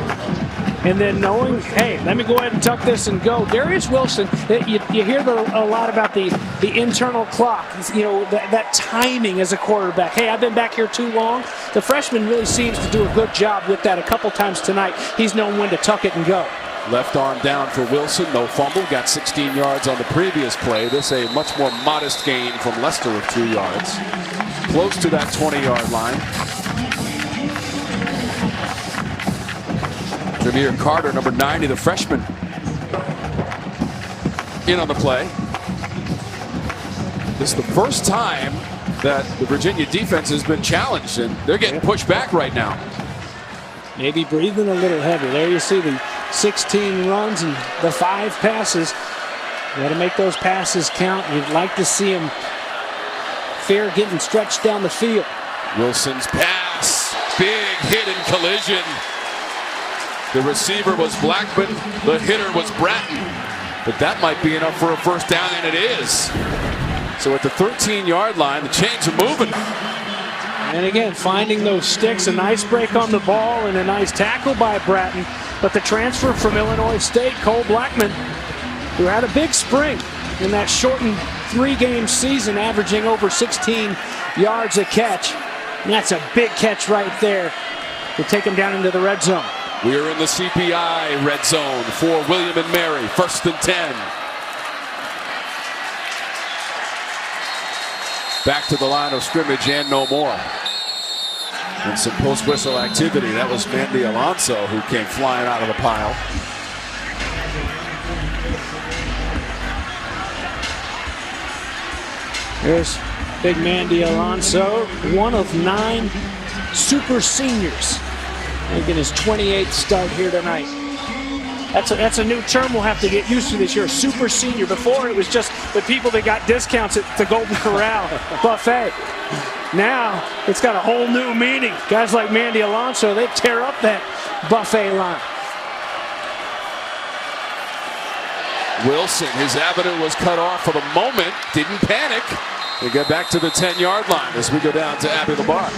And then knowing, hey, let me go ahead and tuck this and go. Darius Wilson, you hear a lot about the internal clock, you know, that timing as a quarterback. Hey, I've been back here too long. The freshman really seems to do a good job with that a couple times tonight. He's known when to tuck it and go. Left arm down for Wilson, no fumble. Got 16 yards on the previous play. This a much more modest gain from Lester of 2 yards. Close to that 20-yard line. Jameer Carter, number 90, the freshman, in on the play. This is the first time that the Virginia defense has been challenged, and they're getting pushed back right now. Maybe breathing a little heavy. There you see the 16 runs and the 5 passes. You got to make those passes count. You'd like to see them fair getting stretched down the field. Wilson's pass, big hit and collision. The receiver was Blackman, the hitter was Bratton. But that might be enough for a first down, and it is. So at the 13-yard line, the chains are moving. And again, finding those sticks, a nice break on the ball and a nice tackle by Bratton. But the transfer from Illinois State, Cole Blackman, who had a big spring in that shortened 3-game season, averaging over 16 yards a catch. And that's a big catch right there to take him down into the red zone. We are in the CPI red zone for William and Mary. 1st and 10. Back to the line of scrimmage and no more. And some post-whistle activity. That was Mandy Alonso who came flying out of the pile. There's big Mandy Alonso, one of 9 super seniors Making his 28th start here tonight. That's a new term we'll have to get used to this year, super senior. Before it was just the people that got discounts at the Golden Corral buffet. Now it's got a whole new meaning. Guys like Mandy Alonso, they tear up that buffet line. Wilson, his avenue was cut off for the moment, didn't panic. They get back to the 10-yard line as we go down to Abby Labar.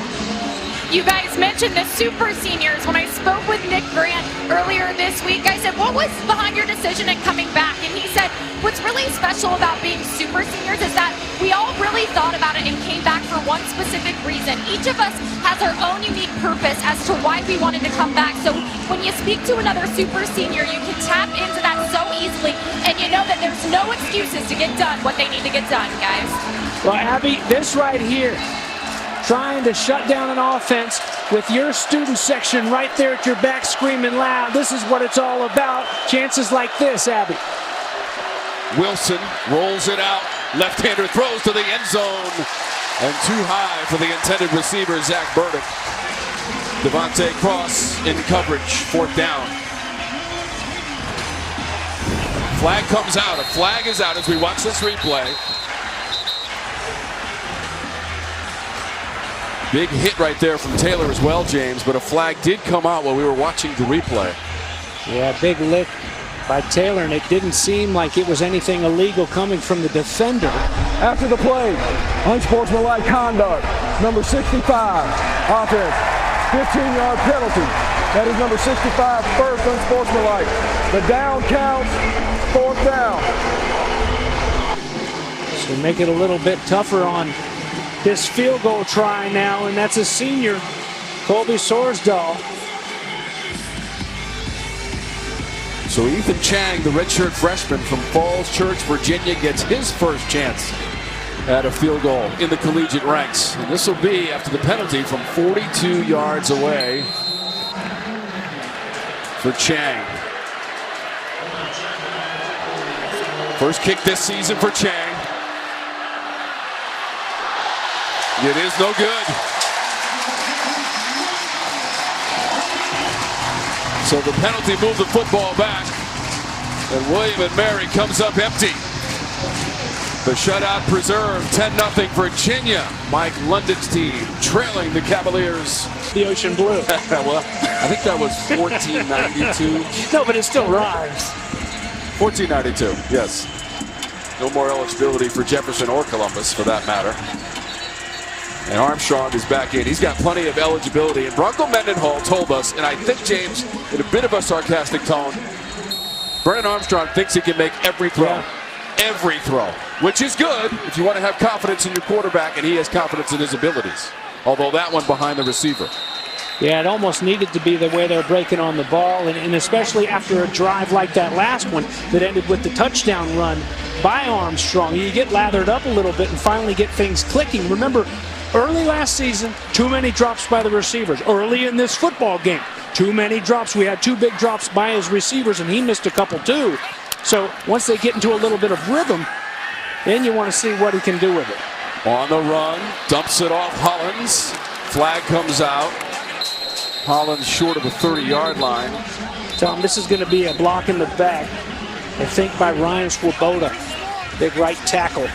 You guys mentioned the super seniors. When I spoke with Nick Grant earlier this week, I said, what was behind your decision in coming back? And he said, what's really special about being super seniors is that we all really thought about it and came back for one specific reason. Each of us has our own unique purpose as to why we wanted to come back. So when you speak to another super senior, you can tap into that so easily, and you know that there's no excuses to get done what they need to get done, guys. Well, Abby, this right here, trying to shut down an offense with your student section right there at your back screaming loud. This is what it's all about. Chances like this, Abby. Wilson rolls it out. Left-hander throws to the end zone. And too high for the intended receiver, Zach Burdick. Devontae Cross in coverage, 4th down. Flag comes out. A flag is out as we watch this replay. Big hit right there from Taylor as well, James, but a flag did come out while we were watching the replay. Yeah, big lick by Taylor, and it didn't seem like it was anything illegal coming from the defender. After the play, unsportsmanlike conduct, number 65, offense, 15-yard penalty. That is number 65, first unsportsmanlike. The down counts, 4th down. So make it a little bit tougher on this field goal try now, and that's a senior, Colby Sorsdahl. So Ethan Chang, the redshirt freshman from Falls Church, Virginia, gets his first chance at a field goal in the collegiate ranks. And this will be after the penalty from 42 yards away for Chang. First kick this season for Chang. It is no good. So the penalty moved the football back, and William & Mary comes up empty. The shutout preserved, 10-0 Virginia. Mike London's team trailing the Cavaliers. The ocean blue. Well, I think that was 1492. No, but it still rhymes. 1492, yes. No more eligibility for Jefferson or Columbus, for that matter. And Armstrong is back in. He's got plenty of eligibility. And Bronco Mendenhall told us, and I think, James, in a bit of a sarcastic tone, Brennan Armstrong thinks he can make every throw. Yeah. Every throw. Which is good if you want to have confidence in your quarterback, and he has confidence in his abilities. Although that one behind the receiver. Yeah, it almost needed to be the way they're breaking on the ball, and especially after a drive like that last one that ended with the touchdown run by Armstrong. You get lathered up a little bit and finally get things clicking. Remember, early last season, too many drops by the receivers. Early in this football game, too many drops. We had 2 big drops by his receivers, and he missed a couple too. So once they get into a little bit of rhythm, then you want to see what he can do with it. On the run, dumps it off Hollins. Flag comes out. Hollins short of the 30-yard line. Tom, this is going to be a block in the back, I think, by Ryan Swoboda, big right tackle.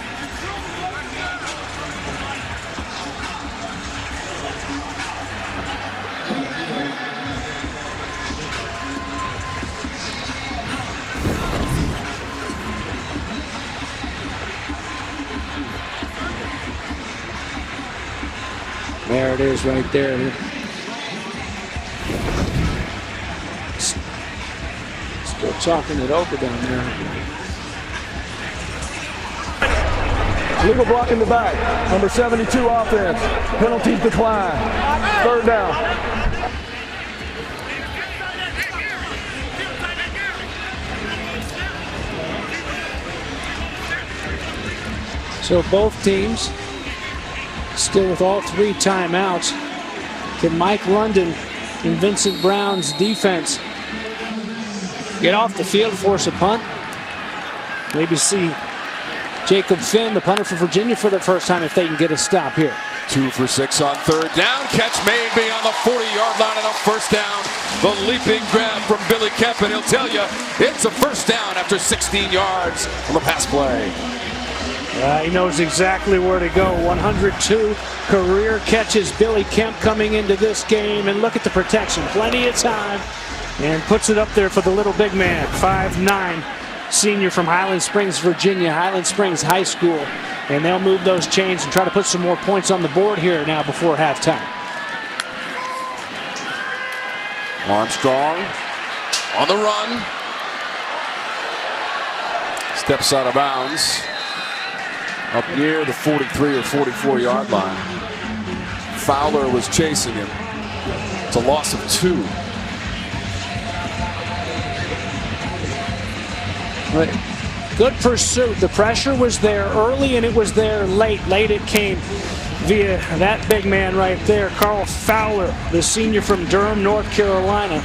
There it is right there. Still talking it over down there. Legal block in the back. Number 72 offense. Penalties decline. 3rd down. So both teams still with all 3 timeouts. Can Mike London and Vincent Brown's defense get off the field, force a punt? Maybe see Jacob Finn, the punter for Virginia, for the first time if they can get a stop here. 2 for 6 on third down. Catch made beyond the 40-yard line and a first down. The leaping grab from Billy Kemp, and he'll tell you it's a first down after 16 yards on the pass play. He knows exactly where to go. 102 career catches. Billy Kemp coming into this game, and look at the protection. Plenty of time, and puts it up there for the little big man. 5'9", senior from Highland Springs, Virginia. Highland Springs High School. And they'll move those chains and try to put some more points on the board here now before halftime. Armstrong on the run. Steps out of bounds. Up near the 43 or 44-yard line. Fowler was chasing him. It's a loss of 2. Right. Good pursuit. The pressure was there early and it was there late. Late it came via that big man right there, Carl Fowler, the senior from Durham, North Carolina.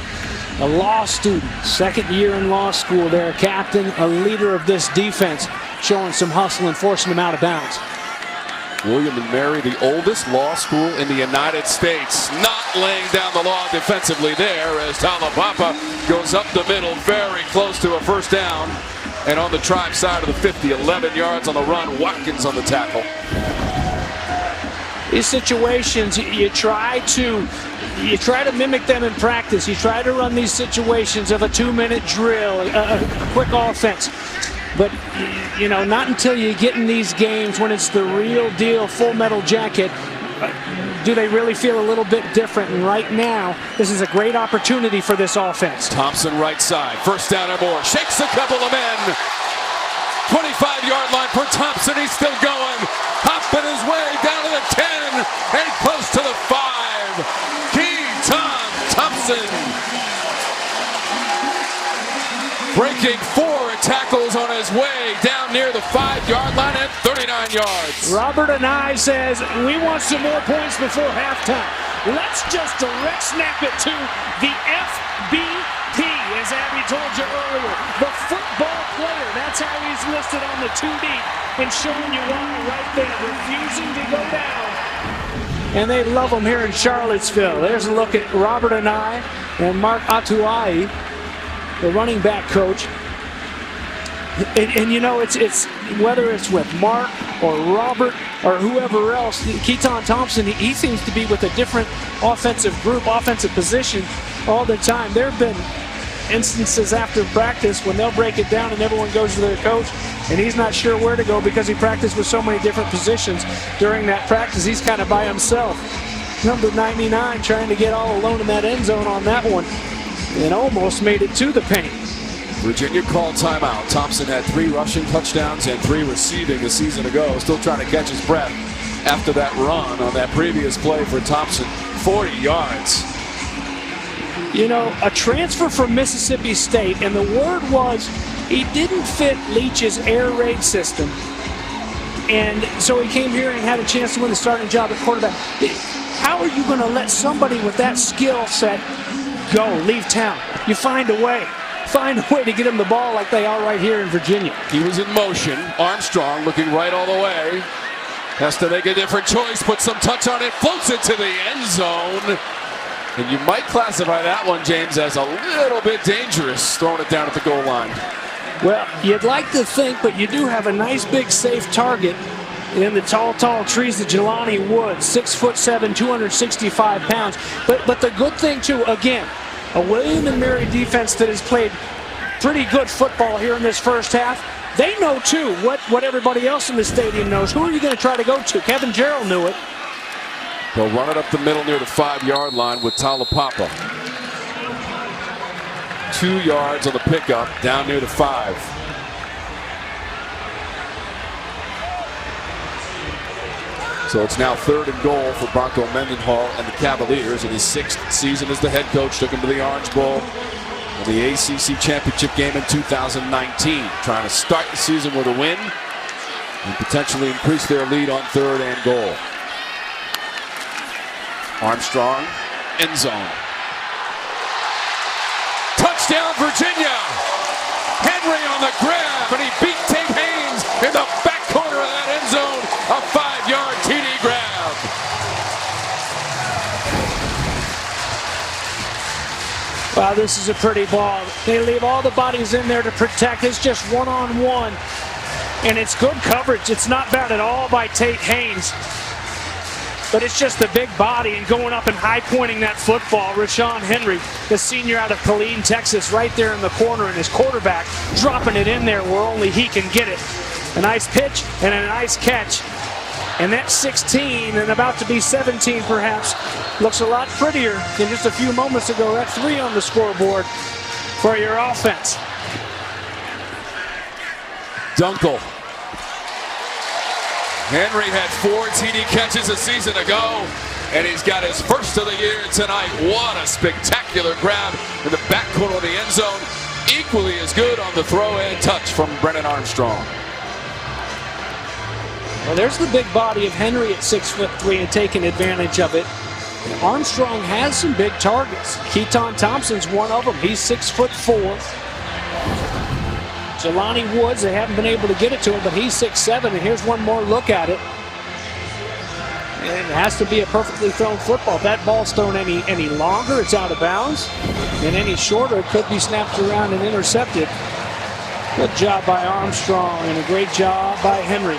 A law student, second year in law school there, captain, a leader of this defense, showing some hustle and forcing him out of bounds. William and Mary, the oldest law school in the United States, not laying down the law defensively there as Talapapa goes up the middle, very close to a first down. And on the Tribe side of the 50, 11 yards on the run. Watkins on the tackle. These situations, you try to mimic them in practice. You try to run these situations of a 2-minute drill, a quick offense. But, you know, not until you get in these games when it's the real deal, full metal jacket, do they really feel a little bit different. And right now, this is a great opportunity for this offense. Thompson right side, first down or more, shakes a couple of men. 25-yard line for Thompson, he's still going. Hopping his way down to the 10 and close to the 5. Keeton Thompson breaking 4 tackles on his way down near the 5-yard line at 39 yards. Robert and I says we want some more points before halftime. Let's just direct snap it to the FBP, as Abby told you earlier. The football player, that's how he's listed on the 2 deep, and showing you why right there, refusing to go down. And they love him here in Charlottesville. There's a look at Robert and I and Mark Atuai, the running back coach. And you know, it's whether it's with Mark or Robert or whoever else, Keeton Thompson, he seems to be with a different offensive group, offensive position all the time. There have been instances after practice when they'll break it down and everyone goes to their coach and he's not sure where to go because he practiced with so many different positions during that practice. He's kind of by himself. Number 99 trying to get all alone in that end zone on that one and almost made it to the paint. Virginia called timeout. Thompson had 3 rushing touchdowns and 3 receiving a season ago. Still trying to catch his breath after that run on that previous play for Thompson. 40 yards. You know, a transfer from Mississippi State, and the word was he didn't fit Leach's air raid system. And so he came here and had a chance to win the starting job at quarterback. How are you going to let somebody with that skill set go, leave town? You find a way. Find a way to get him the ball like they are right here in Virginia. He was in motion. Armstrong looking right all the way. Has to make a different choice, put some touch on it, floats it to the end zone. And you might classify that one, James, as a little bit dangerous, throwing it down at the goal line. Well, you'd like to think, but you do have a nice big safe target in the tall trees of Jelani Woods, 6'7", 265 pounds. But the good thing, too, again, a William and Mary defense that has played pretty good football here in this first half. They know, too, what everybody else in the stadium knows. Who are you going to try to go to? Kevin Gerald knew it. They'll run it up the middle near the 5-yard line with Talapapa. 2 yards on the pickup down near the 5. So it's now 3rd and goal for Bronco Mendenhall and the Cavaliers in his 6th season as the head coach. Took him to the Orange Bowl in the ACC championship game in 2019. Trying to start the season with a win and potentially increase their lead on 3rd and goal. Armstrong, end zone. Touchdown, Virginia! Henry on the grab, and he beat Tate Haynes in the back corner of that end zone. A 5-yard TD grab. Wow, this is a pretty ball. They leave all the bodies in there to protect. It's just one-on-one. And it's good coverage. It's not bad at all by Tate Haynes. But it's just the big body and going up and high-pointing that football. Rashawn Henry, the senior out of Killeen, Texas, right there in the corner, and his quarterback dropping it in there where only he can get it. A nice pitch and a nice catch. And that 16 and about to be 17 perhaps looks a lot prettier than just a few moments ago. That's 3 on the scoreboard for your offense. Dunkel. Henry had 4 TD catches a season ago, and he's got his first of the year tonight. What a spectacular grab in the back corner of the end zone. Equally as good on the throw and touch from Brennan Armstrong. Well, there's the big body of Henry at 6'3" and taking advantage of it. And Armstrong has some big targets. Keeton Thompson's one of them. He's 6'4". Jelani Woods, they haven't been able to get it to him, but he's 6'7", and here's one more look at it. And it has to be a perfectly thrown football. If that ball's thrown any longer, it's out of bounds. And any shorter, it could be snapped around and intercepted. Good job by Armstrong, and a great job by Henry.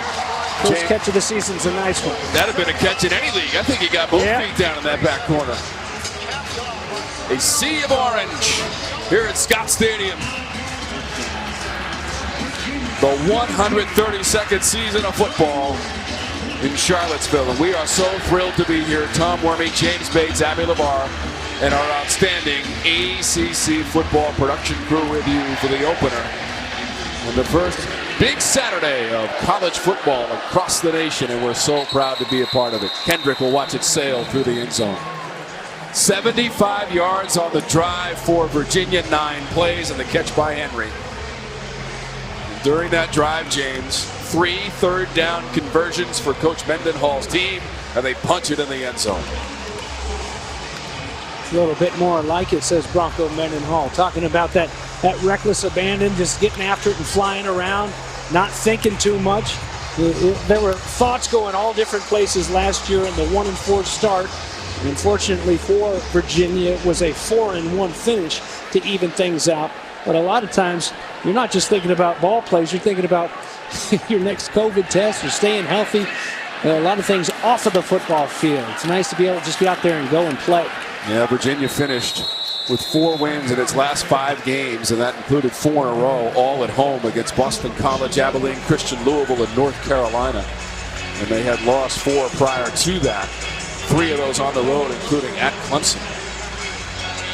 First catch of the season's a nice one. That'd have been a catch in any league. I think he got both feet down in that back corner. A sea of orange here at Scott Stadium. The 132nd season of football in Charlottesville. And we are so thrilled to be here. Tom Wormy, James Bates, Abby LeVar, and our outstanding ACC football production crew with you for the opener. And the first big Saturday of college football across the nation, and we're so proud to be a part of it. Kendrick will watch it sail through the end zone. 75 yards on the drive for Virginia, 9 plays, and the catch by Henry. During that drive, James, 3 third-down conversions for Coach Mendenhall's team, and they punch it in the end zone. A little bit more like it, says Bronco Mendenhall. Talking about that reckless abandon, just getting after it and flying around, not thinking too much. There were thoughts going all different places last year in the 1-4 start. And unfortunately for Virginia, it was a 4-1 finish to even things out. But a lot of times, you're not just thinking about ball plays, you're thinking about your next COVID test, you're staying healthy, a lot of things off of the football field. It's nice to be able to just get out there and go and play. Yeah, Virginia finished with 4 wins in its last 5 games, and that included 4 in a row, all at home against Boston College, Abilene Christian, Louisville, and North Carolina. And they had lost 4 prior to that. 3 of those on the road, including at Clemson.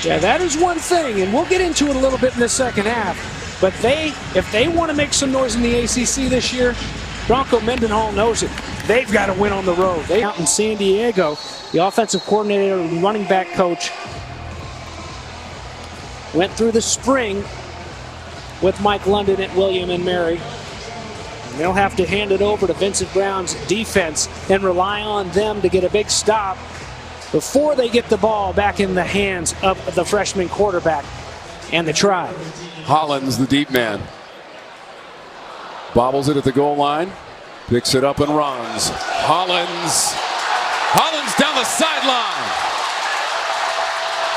Yeah, that is one thing, and we'll get into it a little bit in the second half. But if they want to make some noise in the ACC this year, Bronco Mendenhall knows it. They've got to win on the road. They out in San Diego, the offensive coordinator and running back coach went through the spring with Mike London at William and Mary. And they'll have to hand it over to Vincent Brown's defense and rely on them to get a big stop before they get the ball back in the hands of the freshman quarterback and the Tribe. Hollins, the deep man, bobbles it at the goal line, picks it up and runs. Hollins down the sideline,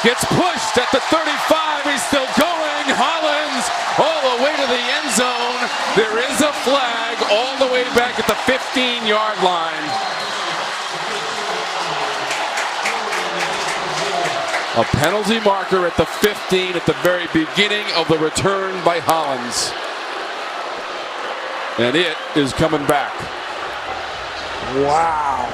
gets pushed at the 35. He's still going. Hollins all the way to the end zone. There is a flag all the way back at the 15-yard line. A penalty marker at the 15 at the very beginning of the return by Hollins. And it is coming back. Wow.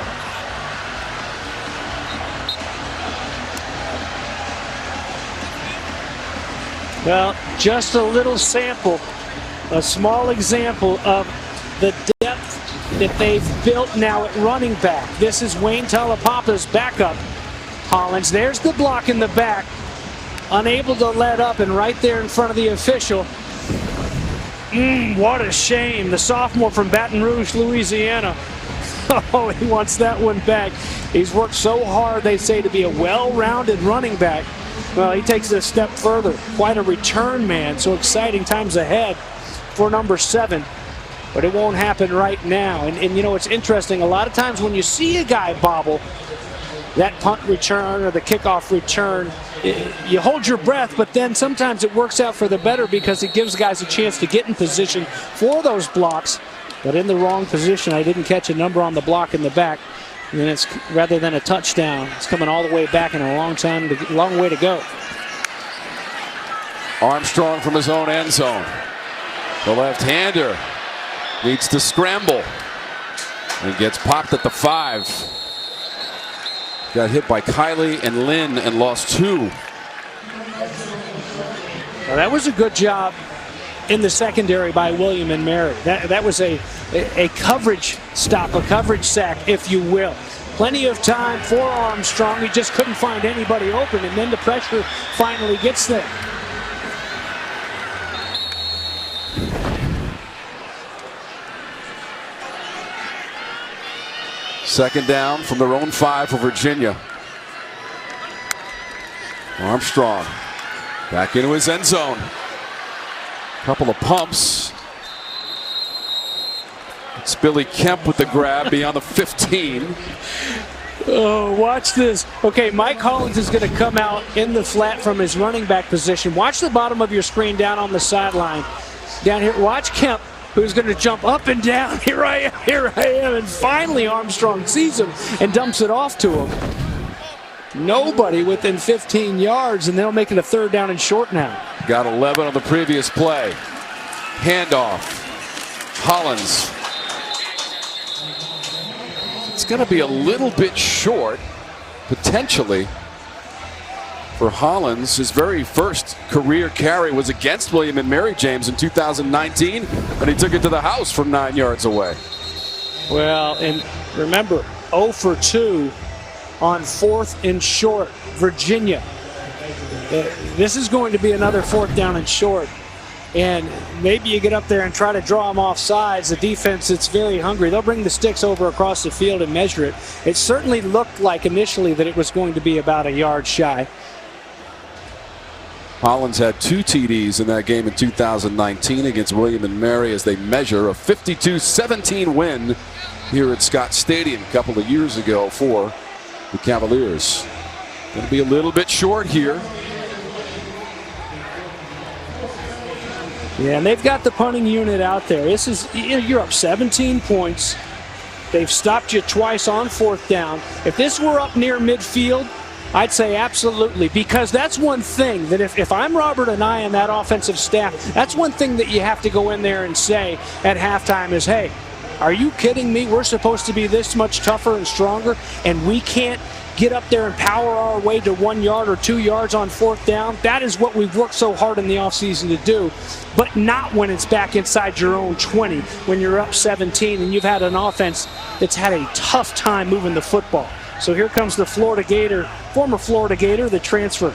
Well, just a little sample, a small example of the depth that they've built now at running back. This is Wayne Talapapa's backup. Hollins, there's the block in the back, unable to let up, and right there in front of the official. What a shame. The sophomore from Baton Rouge, Louisiana. Oh, he wants that one back. He's worked so hard, they say, to be a well-rounded running back. Well, he takes it a step further. Quite a return man. So exciting times ahead for number 7. But it won't happen right now. And you know, it's interesting. A lot of times when you see a guy bobble, that punt return or the kickoff return, you hold your breath, but then sometimes it works out for the better because it gives guys a chance to get in position for those blocks, but in the wrong position. I didn't catch a number on the block in the back, and then it's rather than a touchdown, it's coming all the way back in a long way to go. Armstrong from his own end zone. The left-hander needs to scramble and gets popped at the 5. Got hit by Kiley and Lynn and lost 2. Well, that was a good job in the secondary by William and Mary. That was a coverage stop, a coverage sack, if you will. Plenty of time for Armstrong. He just couldn't find anybody open, and then the pressure finally gets there. Second down from their own 5 for Virginia. Armstrong back into his end zone. Couple of pumps. It's Billy Kemp with the grab beyond the 15. Oh, watch this. Okay, Mike Hollins is going to come out in the flat from his running back position. Watch the bottom of your screen down on the sideline. Down here, watch Kemp, who's going to jump up and down. Here I am. And finally Armstrong sees him and dumps it off to him. Nobody within 15 yards, and they'll make it a 3rd down and short now. Got 11 on the previous play. Handoff. Hollins. It's going to be a little bit short, potentially, for Hollins. His very first career carry was against William and Mary James in 2019, and he took it to the house from 9 yards away. Well, and remember, 0 for 2 on 4th and short, Virginia. This is going to be another 4th down and short. And maybe you get up there and try to draw them off sides. The defense, it's very hungry. They'll bring the sticks over across the field and measure it. It certainly looked like initially that it was going to be about a yard shy. Hollins had 2 TDs in that game in 2019 against William and Mary as they measure a 52-17 win here at Scott Stadium a couple of years ago for the Cavaliers. Going to be a little bit short here. Yeah, and they've got the punting unit out there. This is, you're up 17 points. They've stopped you twice on 4th down. If this were up near midfield, I'd say absolutely, because that's one thing that if I'm Robert and I and that offensive staff, that's one thing that you have to go in there and say at halftime is, hey, are you kidding me? We're supposed to be this much tougher and stronger, and we can't get up there and power our way to 1 yard or 2 yards on 4th down. That is what we've worked so hard in the offseason to do, but not when it's back inside your own 20, when you're up 17 and you've had an offense that's had a tough time moving the football. So here comes the Florida Gator, former Florida Gator, the transfer,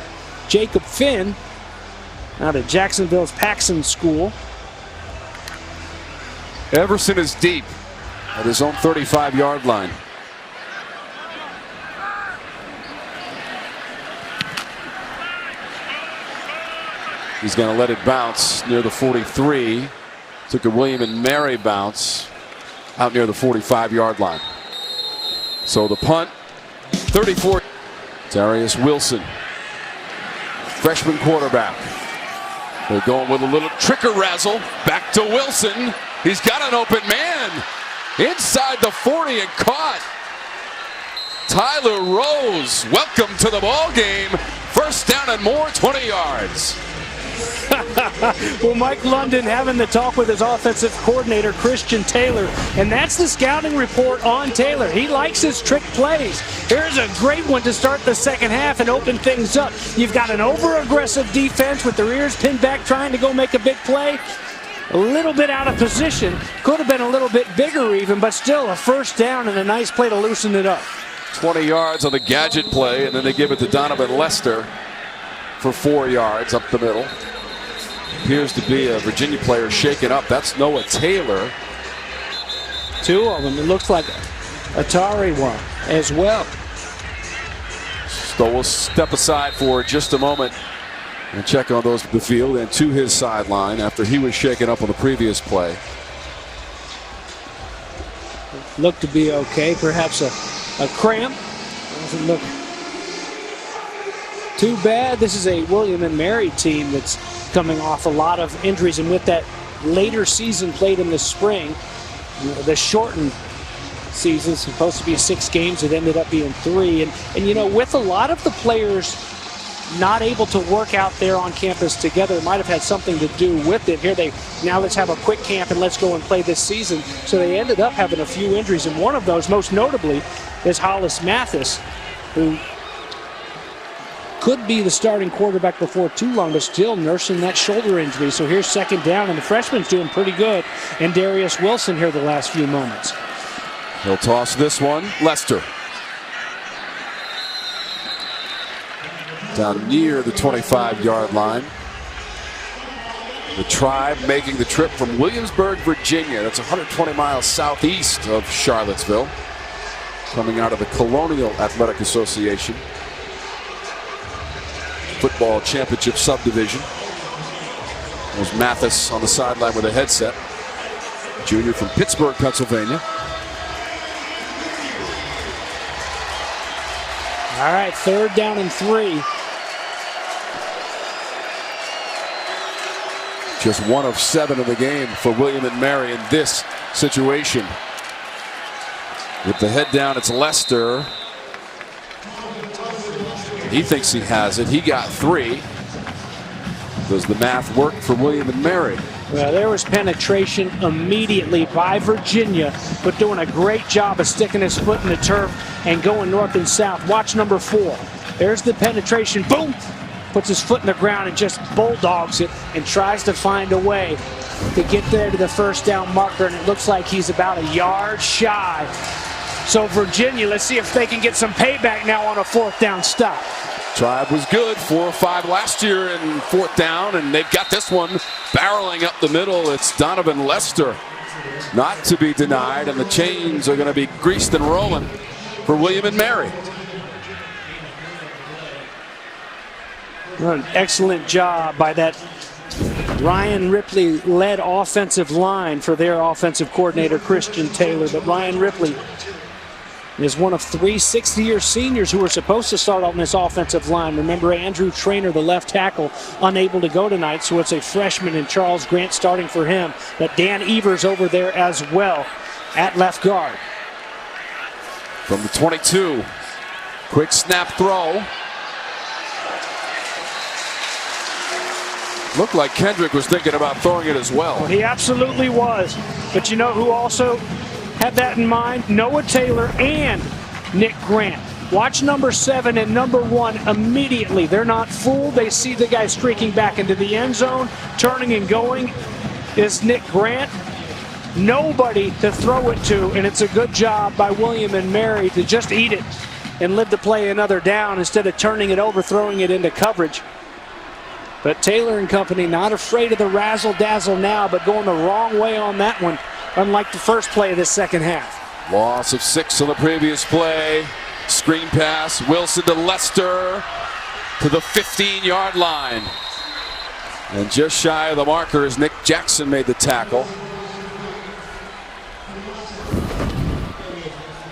Jacob Finn, out of Jacksonville's Paxson School. Everson is deep at his own 35-yard line. He's going to let it bounce near the 43. Took a William and Mary bounce out near the 45-yard line. So the punt, 34. Darius Wilson, freshman quarterback. They're going with a little trick-or-razzle. Back to Wilson. He's got an open man inside the 40 and caught. Tyler Rose, welcome to the ball game. First down and more, 20 yards. Well, Mike London having the talk with his offensive coordinator, Christian Taylor, and that's the scouting report on Taylor. He likes his trick plays. Here's a great one to start the second half and open things up. You've got an over-aggressive defense with their ears pinned back trying to go make a big play. A little bit out of position. Could have been a little bit bigger even, but still a first down and a nice play to loosen it up. 20 yards on the gadget play, and then they give it to Donovan Lester for 4 yards up the middle. Appears to be a Virginia player shaken up. That's Noah Taylor. 2 of them. It looks like Atari one as well. So we'll step aside for just a moment and check on those in the field and to his sideline after he was shaken up on the previous play. Looked to be okay. Perhaps a cramp. Doesn't look too bad. This is a William and Mary team that's coming off a lot of injuries, and with that later season played in the spring, the shortened season, supposed to be 6 games, it ended up being 3. And you know, with a lot of the players not able to work out there on campus together, it might have had something to do with it. Here now let's have a quick camp and let's go and play this season. So they ended up having a few injuries, and one of those, most notably, is Hollis Mathis, who could be the starting quarterback before too long, but still nursing that shoulder injury. So here's second down, and the freshman's doing pretty good. And Darius Wilson here the last few moments. He'll toss this one. Lester. Down near the 25-yard line. The Tribe making the trip from Williamsburg, Virginia. That's 120 miles southeast of Charlottesville. Coming out of the Colonial Athletic Association Football Championship Subdivision. There's Mathis on the sideline with a headset. Junior from Pittsburgh, Pennsylvania. All right, 3rd down and 3. Just 1 of 7 of the game for William and Mary in this situation. With the head down, it's Lester. He thinks he has it. He got 3. Does the math work for William and Mary? Well, there was penetration immediately by Virginia, but doing a great job of sticking his foot in the turf and going north and south. Watch number 4. There's the penetration. Boom! Puts his foot in the ground and just bulldogs it and tries to find a way to get there to the first down marker, and it looks like he's about a yard shy. So Virginia, let's see if they can get some payback now on a 4th down stop. Tribe was good, 4 or 5 last year in 4th down, and they've got this one barreling up the middle. It's Donovan Lester, not to be denied, and the chains are going to be greased and rolling for William and Mary. An excellent job by that Ryan Ripley-led offensive line for their offensive coordinator, Christian Taylor. But Ryan Ripley is one of 3 60-year seniors who were supposed to start on this offensive line. Remember, Andrew Traynor, the left tackle, unable to go tonight, so it's a freshman and Charles Grant starting for him. But Dan Evers over there as well at left guard. From the 22, quick snap throw. Looked like Kendrick was thinking about throwing it as well. He absolutely was. But you know who also had that in mind? Noah Taylor and Nick Grant. Watch number 7 and number 1 immediately. They're not fooled. They see the guy streaking back into the end zone. Turning and going is Nick Grant. Nobody to throw it to, and it's a good job by William and Mary to just eat it and live to play another down instead of turning it over, throwing it into coverage. But Taylor and company not afraid of the razzle-dazzle now, but going the wrong way on that one, unlike the first play of this second half. Loss of 6 on the previous play. Screen pass. Wilson to Lester to the 15-yard line. And just shy of the marker as Nick Jackson made the tackle.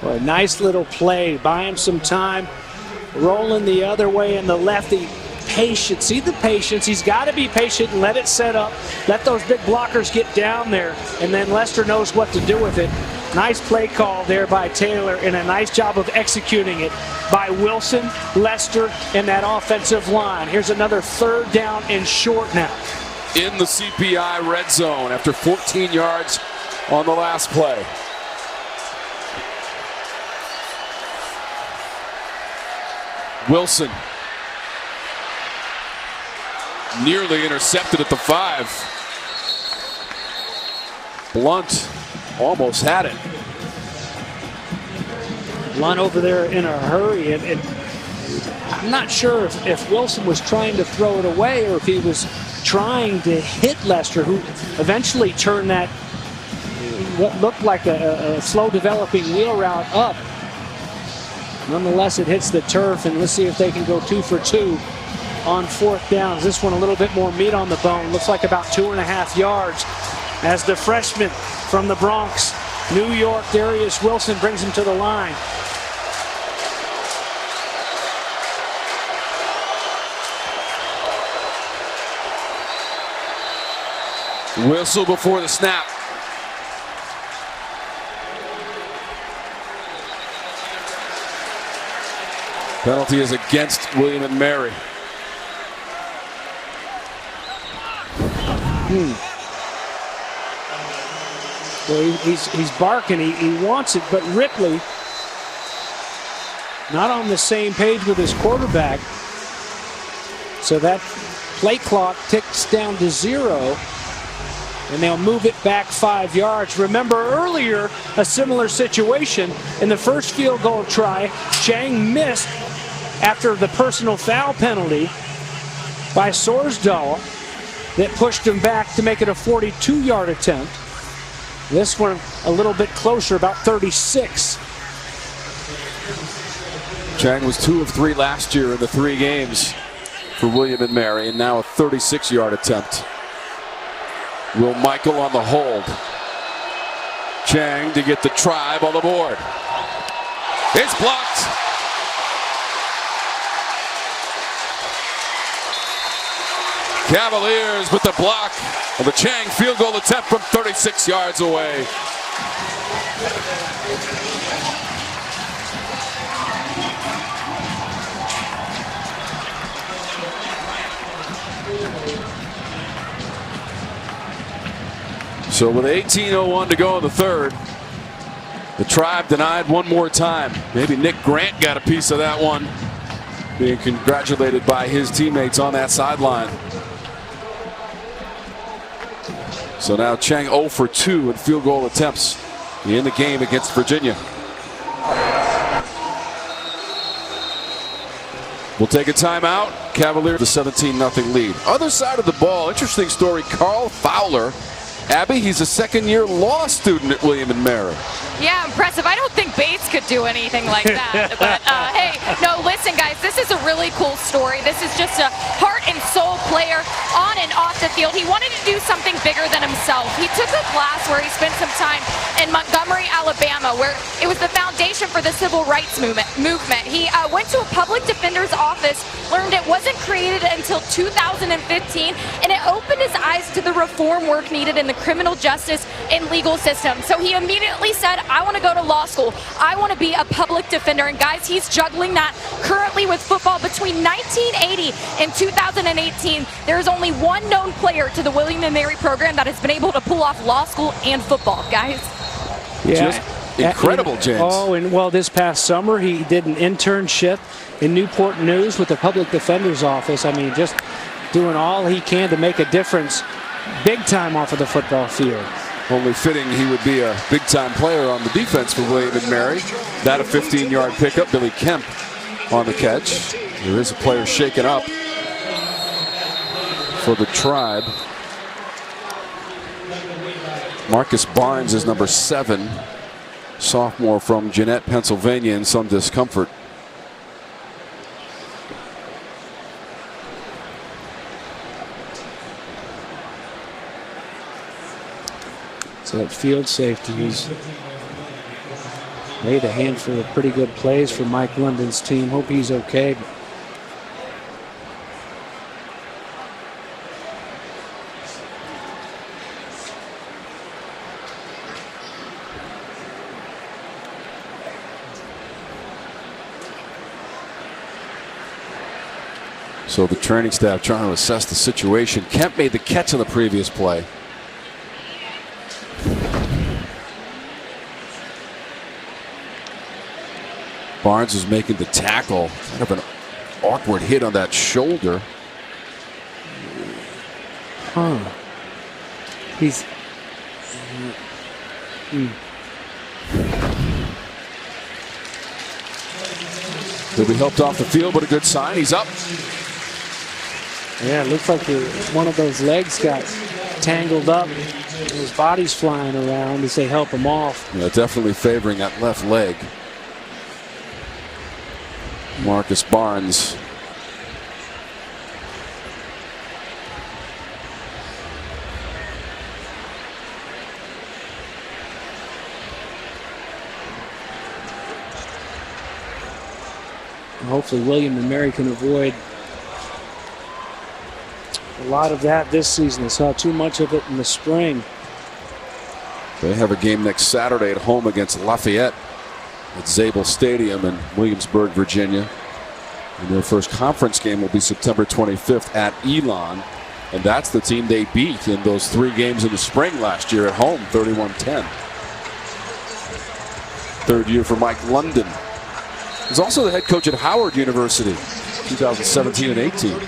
Well, a nice little play. Buy him some time. Rolling the other way in the lefty. Patient. See the patience. He's got to be patient and let it set up. Let those big blockers get down there, and then Lester knows what to do with it. Nice play call there by Taylor, and a nice job of executing it by Wilson, Lester, and that offensive line. Here's another 3rd down and short now. In the CPI red zone after 14 yards on the last play. Wilson. Nearly intercepted at the 5. Blunt almost had it. Blunt over there in a hurry, and I'm not sure if Wilson was trying to throw it away or if he was trying to hit Lester, who eventually turned that what looked like a slow developing wheel route up. Nonetheless, it hits the turf, and let's see if they can go 2 for 2 on 4th downs. This one a little bit more meat on the bone. Looks like about 2.5 yards as the freshman from the Bronx, New York, Darius Wilson, brings him to the line. Whistle before the snap. Penalty is against William and Mary. Well, he's barking. He wants it, but Ripley not on the same page with his quarterback. So that play clock ticks down to 0, and they'll move it back 5 yards. Remember earlier, a similar situation in the first field goal try. Chang missed after the personal foul penalty by Sorsdahl that pushed him back to make it a 42-yard attempt. This one a little bit closer, about 36. Chang was 2 of 3 last year in the 3 games for William and Mary, and now a 36-yard attempt. Will Michael on the hold. Chang to get the Tribe on the board. It's blocked. Cavaliers with the block of the Chang field goal attempt from 36 yards away. So with 18:01 to go in the third, the Tribe denied one more time. Maybe Nick Grant got a piece of that one, being congratulated by his teammates on that sideline. So now Chang 0 for 2 in field goal attempts in the game against Virginia. We'll take a timeout. Cavaliers the 17-0 lead. Other side of the ball, interesting story. Carl Fowler. Abby, he's a second-year law student at William and Mary. Yeah, impressive. I don't think Bates could do anything like that. But hey, no, listen, guys, this is a really cool story. This is just a heart and soul player on and off the field. He wanted to do something bigger than himself. He took a class where he spent some time in Montgomery, Alabama, where it was the foundation for the civil rights movement. He went to a public defender's office, learned it wasn't created until 2015, and it opened his eyes to the reform work needed in the criminal justice and legal system. So he immediately said, I want to go to law school. I want to be a public defender. And guys, he's juggling that currently with football. Between 1980 and 2018, there is only one known player to the William & Mary program that has been able to pull off law school and football, guys. Yeah. Just incredible, James. Oh, and well, this past summer, he did an internship in Newport News with the public defender's office. I mean, just doing all he can to make a difference big time off of the football field. Only fitting he would be a big-time player on the defense for William and Mary. That a 15-yard pickup. Billy Kemp on the catch. There is a player shaken up for the Tribe. Marcus Barnes is number 7. Sophomore from Jeanette, Pennsylvania, in some discomfort. So that field safety has made a handful of pretty good plays for Mike London's team. Hope he's okay. So the training staff trying to assess the situation. Kemp made the catch on the previous play. Barnes is making the tackle. Kind of an awkward hit on that shoulder. He's... He'll be helped off the field, but a good sign. He's up. Yeah, it looks like one of those legs got tangled up. His body's flying around as they help him off. Yeah, definitely favoring that left leg. Marcus Barnes. Hopefully William and Mary can avoid a lot of that this season. I saw too much of it in the spring. They have a game next Saturday at home against Lafayette at Zabel Stadium in Williamsburg, Virginia. And their first conference game will be September 25th at Elon. And that's the team they beat in those 3 games in the spring last year at home, 31-10. Third year for Mike London. He's also the head coach at Howard University, 2017 and 18.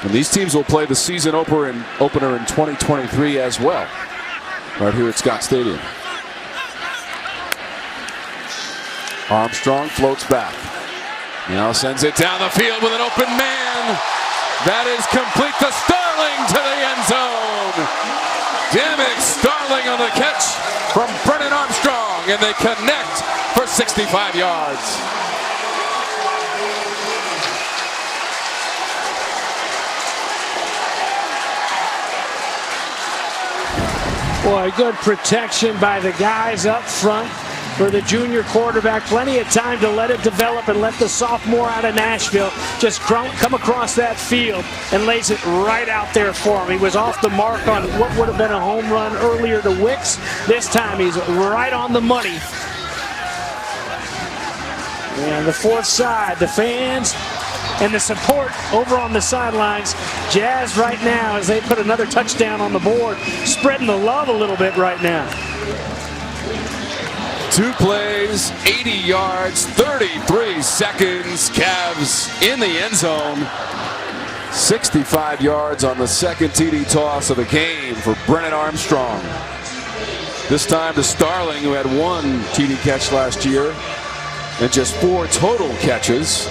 And these teams will play the season opener in 2023 as well, right here at Scott Stadium. Armstrong floats back. Now sends it down the field with an open man. That is complete to Starling to the end zone. Dammick Starling on the catch from Brennan Armstrong, and they connect for 65 yards. Boy, good protection by the guys up front for the junior quarterback. Plenty of time to let it develop and let the sophomore out of Nashville just come across that field and lays it right out there for him. He was off the mark on what would have been a home run earlier to Wicks. This time he's right on the money. And the fourth side, the fans and the support over on the sidelines. Jazz right now as they put another touchdown on the board, spreading the love a little bit right now. 2 plays, 80 yards, 33 seconds. Cavs in the end zone. 65 yards on the second TD toss of the game for Brennan Armstrong. This time to Starling, who had 1 TD catch last year and just 4 total catches.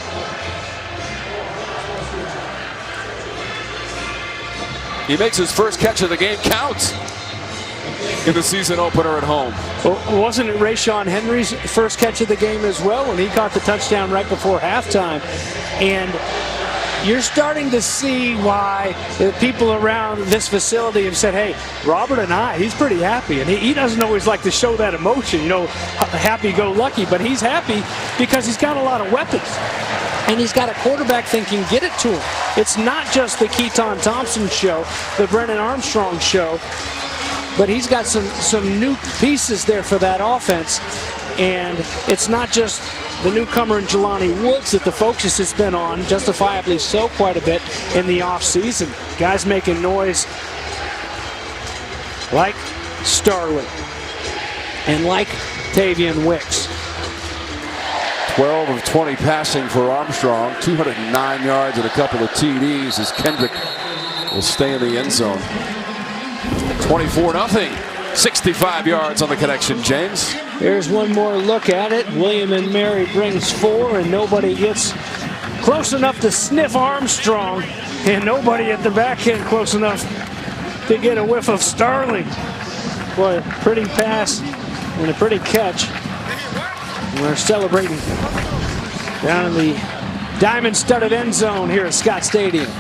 He makes his first catch of the game count in the season opener at home. Well, wasn't it Rayshon Henry's first catch of the game as well when he caught the touchdown right before halftime? And you're starting to see why the people around this facility have said, hey, Robert and he's pretty happy. And he doesn't always like to show that emotion, happy-go-lucky, but he's happy because he's got a lot of weapons. And he's got a quarterback that can get it to him. It's not just the Keeton Thompson show, the Brennan Armstrong show, but he's got some new pieces there for that offense. And it's not just the newcomer in Jelani Woods that the focus has been on, justifiably so, quite a bit in the offseason. Guys making noise like Starling and like Tavian Wicks. 12 of 20 passing for Armstrong, 209 yards and a couple of TDs as Kendrick will stay in the end zone. 24-0, 65 yards on the connection, James. Here's one more look at it. William and Mary brings 4, and nobody gets close enough to sniff Armstrong, and nobody at the back end close enough to get a whiff of Starling. Boy, a pretty pass and a pretty catch. We're celebrating down in the diamond-studded end zone here at Scott Stadium.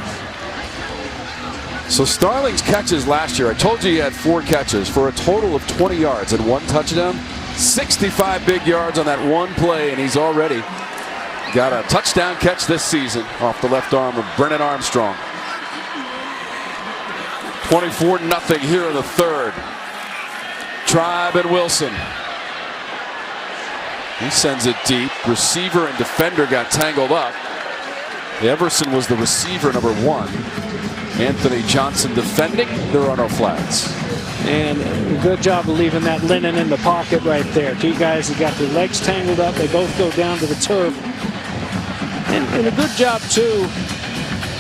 So Starling's catches last year, I told you he had 4 catches for a total of 20 yards and 1 touchdown. 65 big yards on that 1 play, and he's already got a touchdown catch this season off the left arm of Brennan Armstrong. 24-0 here in the third. Tribe and Wilson. He sends it deep. Receiver and defender got tangled up. Everson was the receiver, number 1. Anthony Johnson defending. There are no flags. And a good job of leaving that linen in the pocket right there. 2 guys that got their legs tangled up. They both go down to the turf. And a good job, too,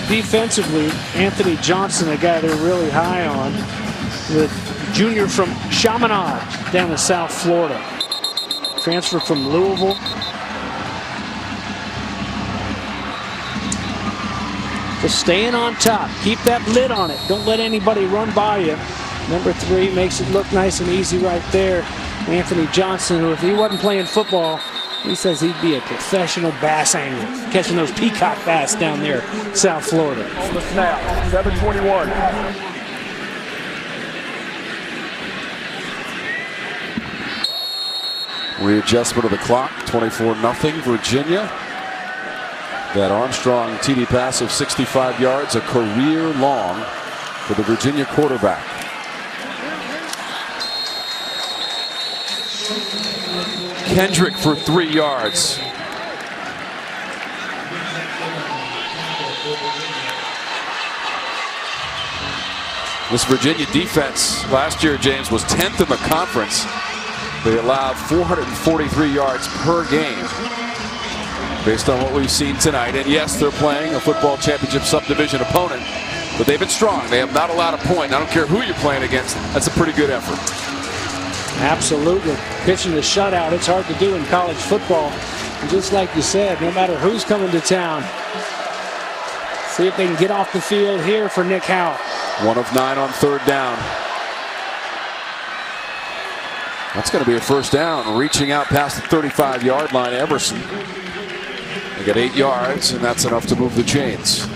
defensively. Anthony Johnson, a guy they're really high on. The junior from Chaminade down in South Florida. Transfer from Louisville. Just staying on top. Keep that lid on it. Don't let anybody run by you. Number 3 makes it look nice and easy right there. Anthony Johnson, who if he wasn't playing football, he says he'd be a professional bass angler, catching those peacock bass down there, South Florida. On the snap, 7:21. Readjustment of the clock, 24-0 Virginia. That Armstrong TD pass of 65 yards, a career long for the Virginia quarterback. Kendrick for 3 yards. This Virginia defense last year, James, was 10th in the conference. They allowed 443 yards per game. Based on what we've seen tonight, and yes, they're playing a football championship subdivision opponent, but they've been strong. They have not allowed a point. I don't care who you're playing against. That's a pretty good effort. Absolutely. Pitching a shutout, it's hard to do in college football. And just like you said, no matter who's coming to town, see if they can get off the field here for Nick Howell. 1 of 9 on 3rd down. That's going to be a first down. Reaching out past the 35-yard line, Everson. They got 8 yards, and that's enough to move the chains.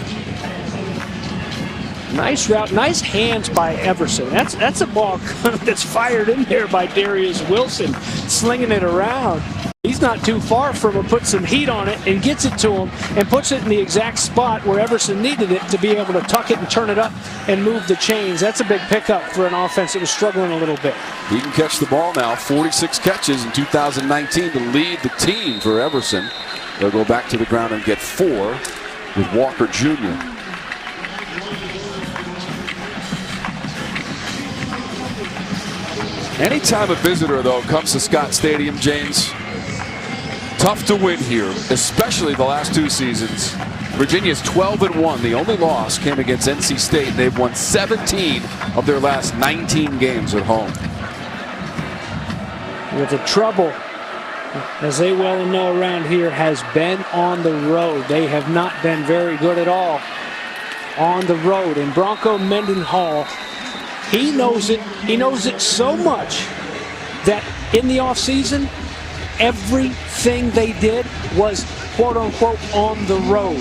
Nice route, nice hands by Everson. That's a ball that's fired in there by Darius Wilson, slinging it around. He's not too far from him, puts some heat on it and gets it to him and puts it in the exact spot where Everson needed it to be able to tuck it and turn it up and move the chains. That's a big pickup for an offense that was struggling a little bit. He can catch the ball now. 46 catches in 2019 to lead the team for Everson. They'll go back to the ground and get 4 with Walker Jr. Anytime a visitor, though, comes to Scott Stadium, James, tough to win here, especially the last 2 seasons. Virginia's 12-1. The only loss came against NC State. They've won 17 of their last 19 games at home. With the trouble, as they well know around here, has been on the road. They have not been very good at all on the road. And Bronco Mendenhall, he knows it. He knows it so much that in the offseason, everything they did was quote unquote on the road.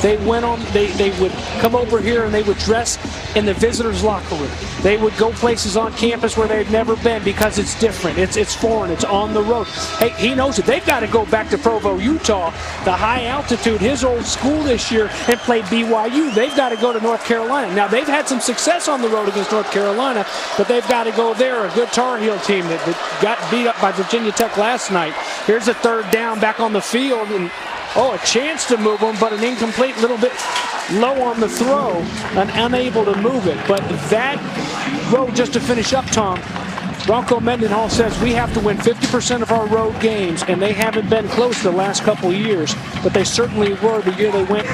They went on, they would come over here and they would dress in the visitors' locker room. They would go places on campus where they've never been because it's different. It's foreign. It's on the road. Hey, he knows it. They've got to go back to Provo, Utah, the high altitude, his old school this year, and play BYU. They've got to go to North Carolina. Now, they've had some success on the road against North Carolina, but they've got to go there. A good Tar Heel team that got beat up by Virginia Tech last night. Here's a 3rd down back on the field, and a chance to move them, but an incomplete, little bit low on the throw, and unable to move it. But that road, just to finish up, Tom, Bronco Mendenhall says we have to win 50% of our road games, and they haven't been close the last couple of years, but they certainly were the year they went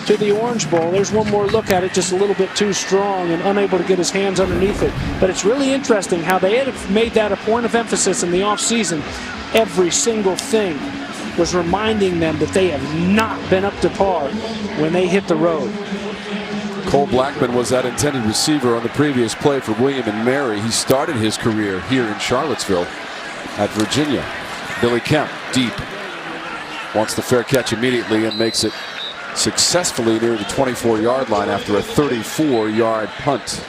to the Orange Bowl. There's one more look at it, just a little bit too strong and unable to get his hands underneath it. But it's really interesting how they had made that a point of emphasis in the offseason. Every single thing was reminding them that they have not been up to par when they hit the road. Cole Blackman was that intended receiver on the previous play for William and Mary. He started his career here in Charlottesville at Virginia. Billy Kemp, deep, wants the fair catch immediately and makes it successfully near the 24-yard line after a 34-yard punt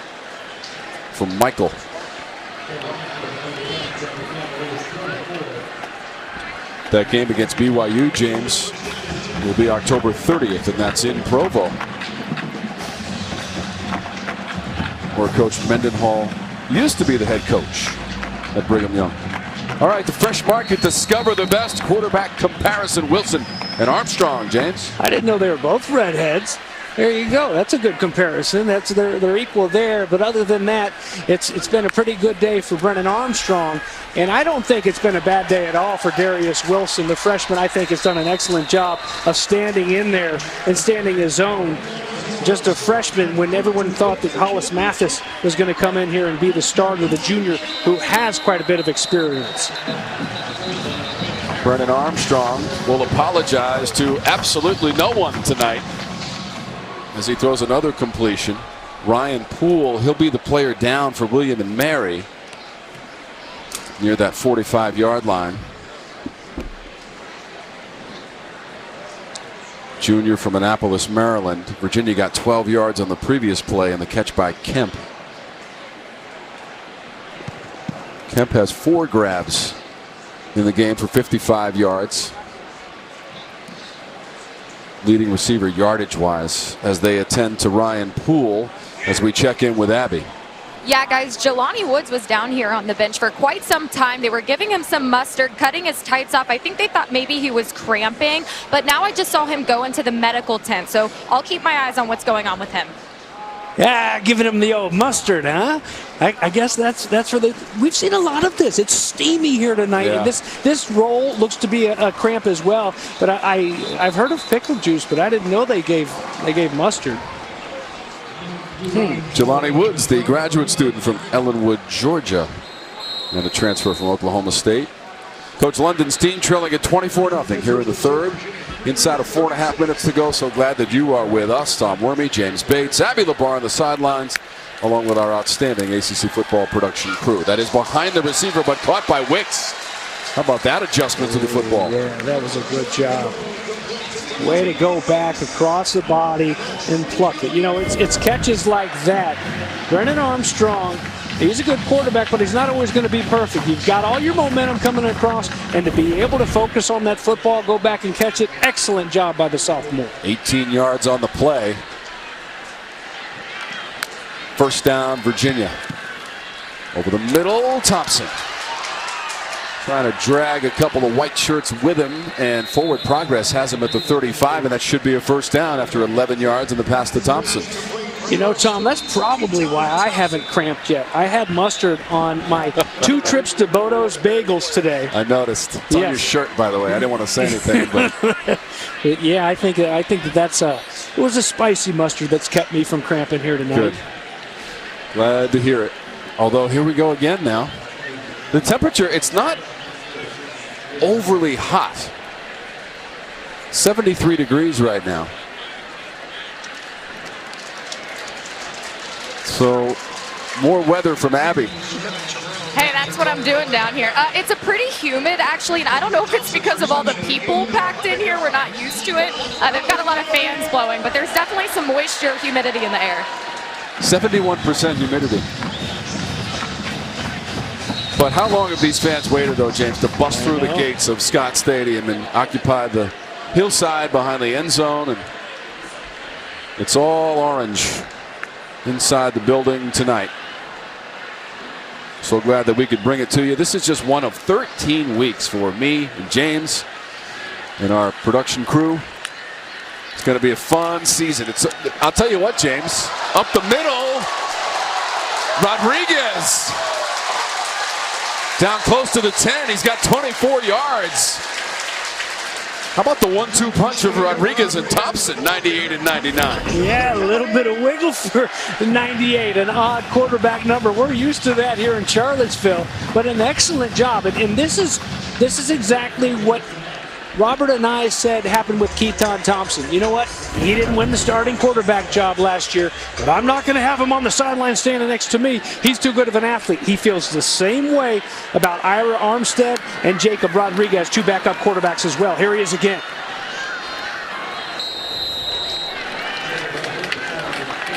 from Michael. That game against BYU, James, will be October 30th, and that's in Provo, where Coach Mendenhall used to be the head coach at Brigham Young. All right, the Fresh Market, discover the best quarterback comparison. Wilson and Armstrong, James. I didn't know they were both redheads. There you go. That's a good comparison. They're equal there. But other than that, it's been a pretty good day for Brennan Armstrong. And I don't think it's been a bad day at all for Darius Wilson. The freshman, I think, has done an excellent job of standing in there and standing his own. Just a freshman when everyone thought that Hollis Mathis was going to come in here and be the starter, the junior who has quite a bit of experience. Brennan Armstrong will apologize to absolutely no one tonight as he throws another completion. Ryan Poole, he'll be the player down for William and Mary near that 45-yard line. Junior from Annapolis, Maryland. Virginia got 12 yards on the previous play and the catch by Kemp. Kemp has 4 grabs in the game for 55 yards. leading receiver yardage-wise as they attend to Ryan Poole as we check in with Abby. Yeah, guys, Jelani Woods was down here on the bench for quite some time. They were giving him some mustard, cutting his tights off. I think they thought maybe he was cramping, but now I just saw him go into the medical tent, so I'll keep my eyes on what's going on with him. Yeah, giving him the old mustard, huh? I guess that's for the. We've seen a lot of this. It's steamy here tonight, and this roll looks to be a cramp as well. But I've heard of pickle juice, but I didn't know they gave mustard. Jelani Woods, the graduate student from Ellenwood, Georgia, and a transfer from Oklahoma State. Coach London's team trailing at 24-0 here in the third. Inside of 4.5 minutes to go. So glad that you are with us. Tom Wormy, James Bates, Abby LeBar on the sidelines, along with our outstanding ACC football production crew. That is behind the receiver, but caught by Wicks. How about that adjustment to the football? Yeah, that was a good job. Way to go back across the body and pluck it. You know, it's catches like that. Brennan Armstrong, he's a good quarterback, but he's not always going to be perfect. You've got all your momentum coming across, and to be able to focus on that football, go back and catch it, excellent job by the sophomore. 18 yards on the play. First down, Virginia. Over the middle, Thompson. Trying to drag a couple of white shirts with him, and forward progress has him at the 35, and that should be a first down after 11 yards in the pass to Thompson. You know, Tom, that's probably why I haven't cramped yet. I had mustard on my 2 trips to Bodo's Bagels today. I noticed. It's on your shirt, by the way. I didn't want to say anything, but yeah, I think that's it was a spicy mustard that's kept me from cramping here tonight. Good. Glad to hear it. Although here we go again now. The temperature, it's not overly hot. 73 degrees right now. So more weather from Abby. Hey, that's what I'm doing down here. It's a pretty humid, actually, and I don't know if it's because of all the people packed in here. We're not used to it. They've got a lot of fans blowing, but there's definitely some moisture, humidity in the air. 71% humidity. But how long have these fans waited, though, James, to bust through the gates of Scott Stadium and occupy the hillside behind the end zone? And it's all orange inside the building tonight. So glad that we could bring it to you. This is just one of 13 weeks for me and James and our production crew. It's going to be a fun season. I'll tell you what, James, up the middle, Rodriguez. Down close to the 10. He's got 24 yards. How about the 1-2 punch of Rodriguez and Thompson, 98 and 99? Yeah, a little bit of wiggle for 98, an odd quarterback number. We're used to that here in Charlottesville, but an excellent job. And this is exactly what Robert and I said happened with Keeton Thompson. You know what? He didn't win the starting quarterback job last year, but I'm not going to have him on the sideline standing next to me. He's too good of an athlete. He feels the same way about Ira Armstead and Jacob Rodriguez, 2 backup quarterbacks as well. Here he is again.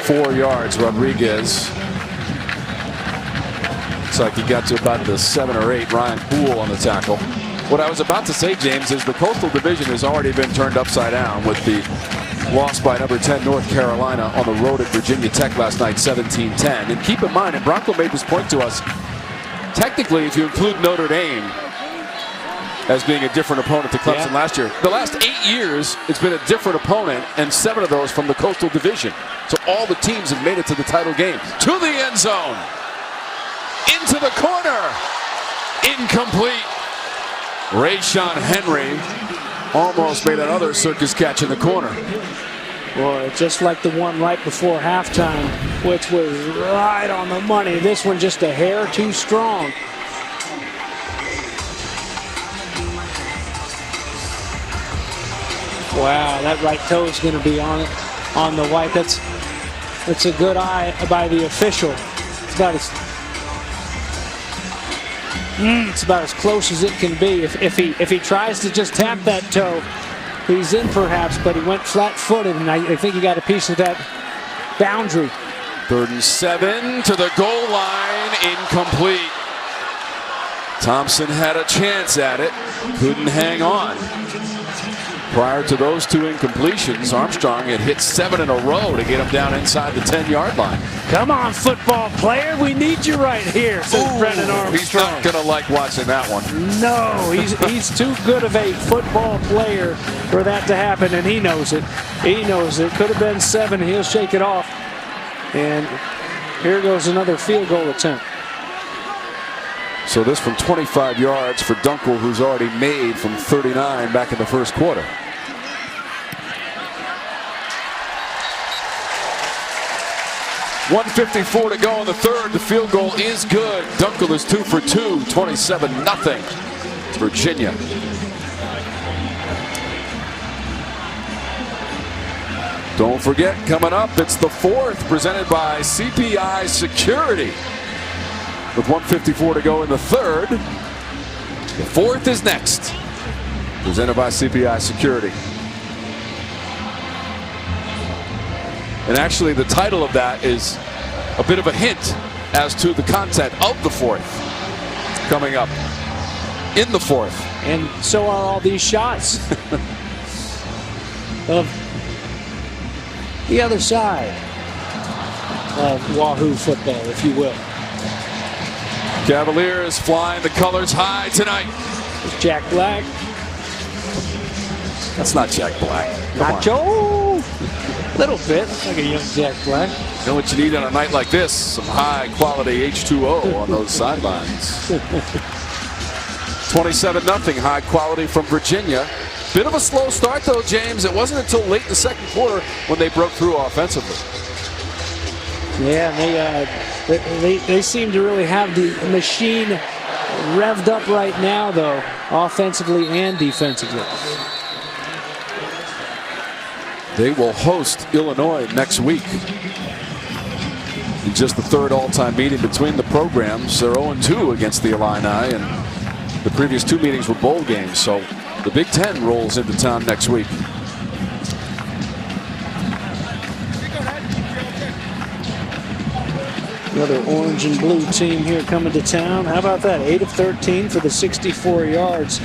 4 yards, Rodriguez. Looks like he got to about the 7 or 8. Ryan Poole on the tackle. What I was about to say, James, is the Coastal Division has already been turned upside down with the loss by number 10 North Carolina on the road at Virginia Tech last night, 17-10. And keep in mind, and Bronco made this point to us, technically, if you include Notre Dame as being a different opponent to Clemson last year, the last 8 years, it's been a different opponent, and 7 of those from the Coastal Division. So all the teams have made it to the title game. To the end zone. Into the corner. Incomplete. Rayshon Henry almost made another circus catch in the corner. Boy, just like the one right before halftime, which was right on the money. This one just a hair too strong. Wow, that right toe is going to be on the white. That's a good eye by the official. It's about as close as it can be. If he tries to just tap that toe, he's in perhaps, but he went flat-footed, and I think he got a piece of that boundary. 3rd and 7 to the goal line, incomplete. Thompson had a chance at it, couldn't hang on. Prior to those 2 incompletions, Armstrong had hit 7 in a row to get him down inside the 10-yard line. Come on, football player. We need you right here, says Brennan Armstrong. He's not going to like watching that one. No, he's too good of a football player for that to happen, and he knows it. He knows it. Could have been 7. He'll shake it off. And here goes another field goal attempt. So this from 25 yards for Dunkel, who's already made from 39 back in the first quarter. .154 to go in the third. The field goal is good. Dunkel is 2 for 2, 27-0. Virginia. Don't forget, coming up, it's the fourth, presented by CPI Security. With 1:54 to go in the third. The fourth is next. Presented by CPI Security. And actually, the title of that is a bit of a hint as to the content of the fourth. Coming up in the fourth. And so are all these shots of the other side of Wahoo football, if you will. Cavaliers flying the colors high tonight. It's Jack Black. That's not Jack Black. Nacho. Little bit like a young Jack Black. You know what you need on a night like this? Some high quality H2O on those sidelines. 27-0 high quality from Virginia. Bit of a slow start though, James. It wasn't until late in the second quarter when they broke through offensively. Yeah, they seem to really have the machine revved up right now, though, offensively and defensively. They will host Illinois next week. In just the third all-time meeting between the programs. They're 0-2 against the Illini, and the previous 2 meetings were bowl games. So the Big Ten rolls into town next week. Another orange and blue team here coming to town. How about that? 8 of 13 for the 64 yards.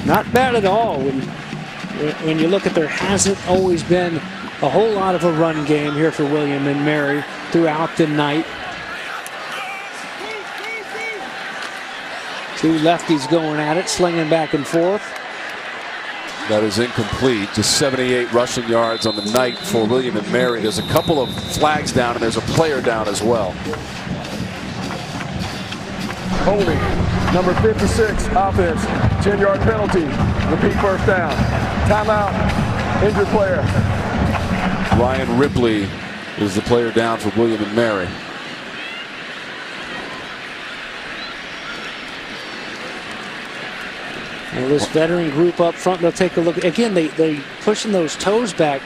Not bad at all. When you look at, there hasn't always been a whole lot of a run game here for William and Mary throughout the night. 2 lefties going at it, slinging back and forth. That is incomplete. Just 78 rushing yards on the night for William and Mary. There's a couple of flags down, and there's a player down as well. Holding, number 56, offense, 10-yard penalty, repeat first down. Timeout, injured player. Ryan Ripley is the player down for William and Mary. Well, this veteran group up front, they'll take a look. Again, they pushing those toes back.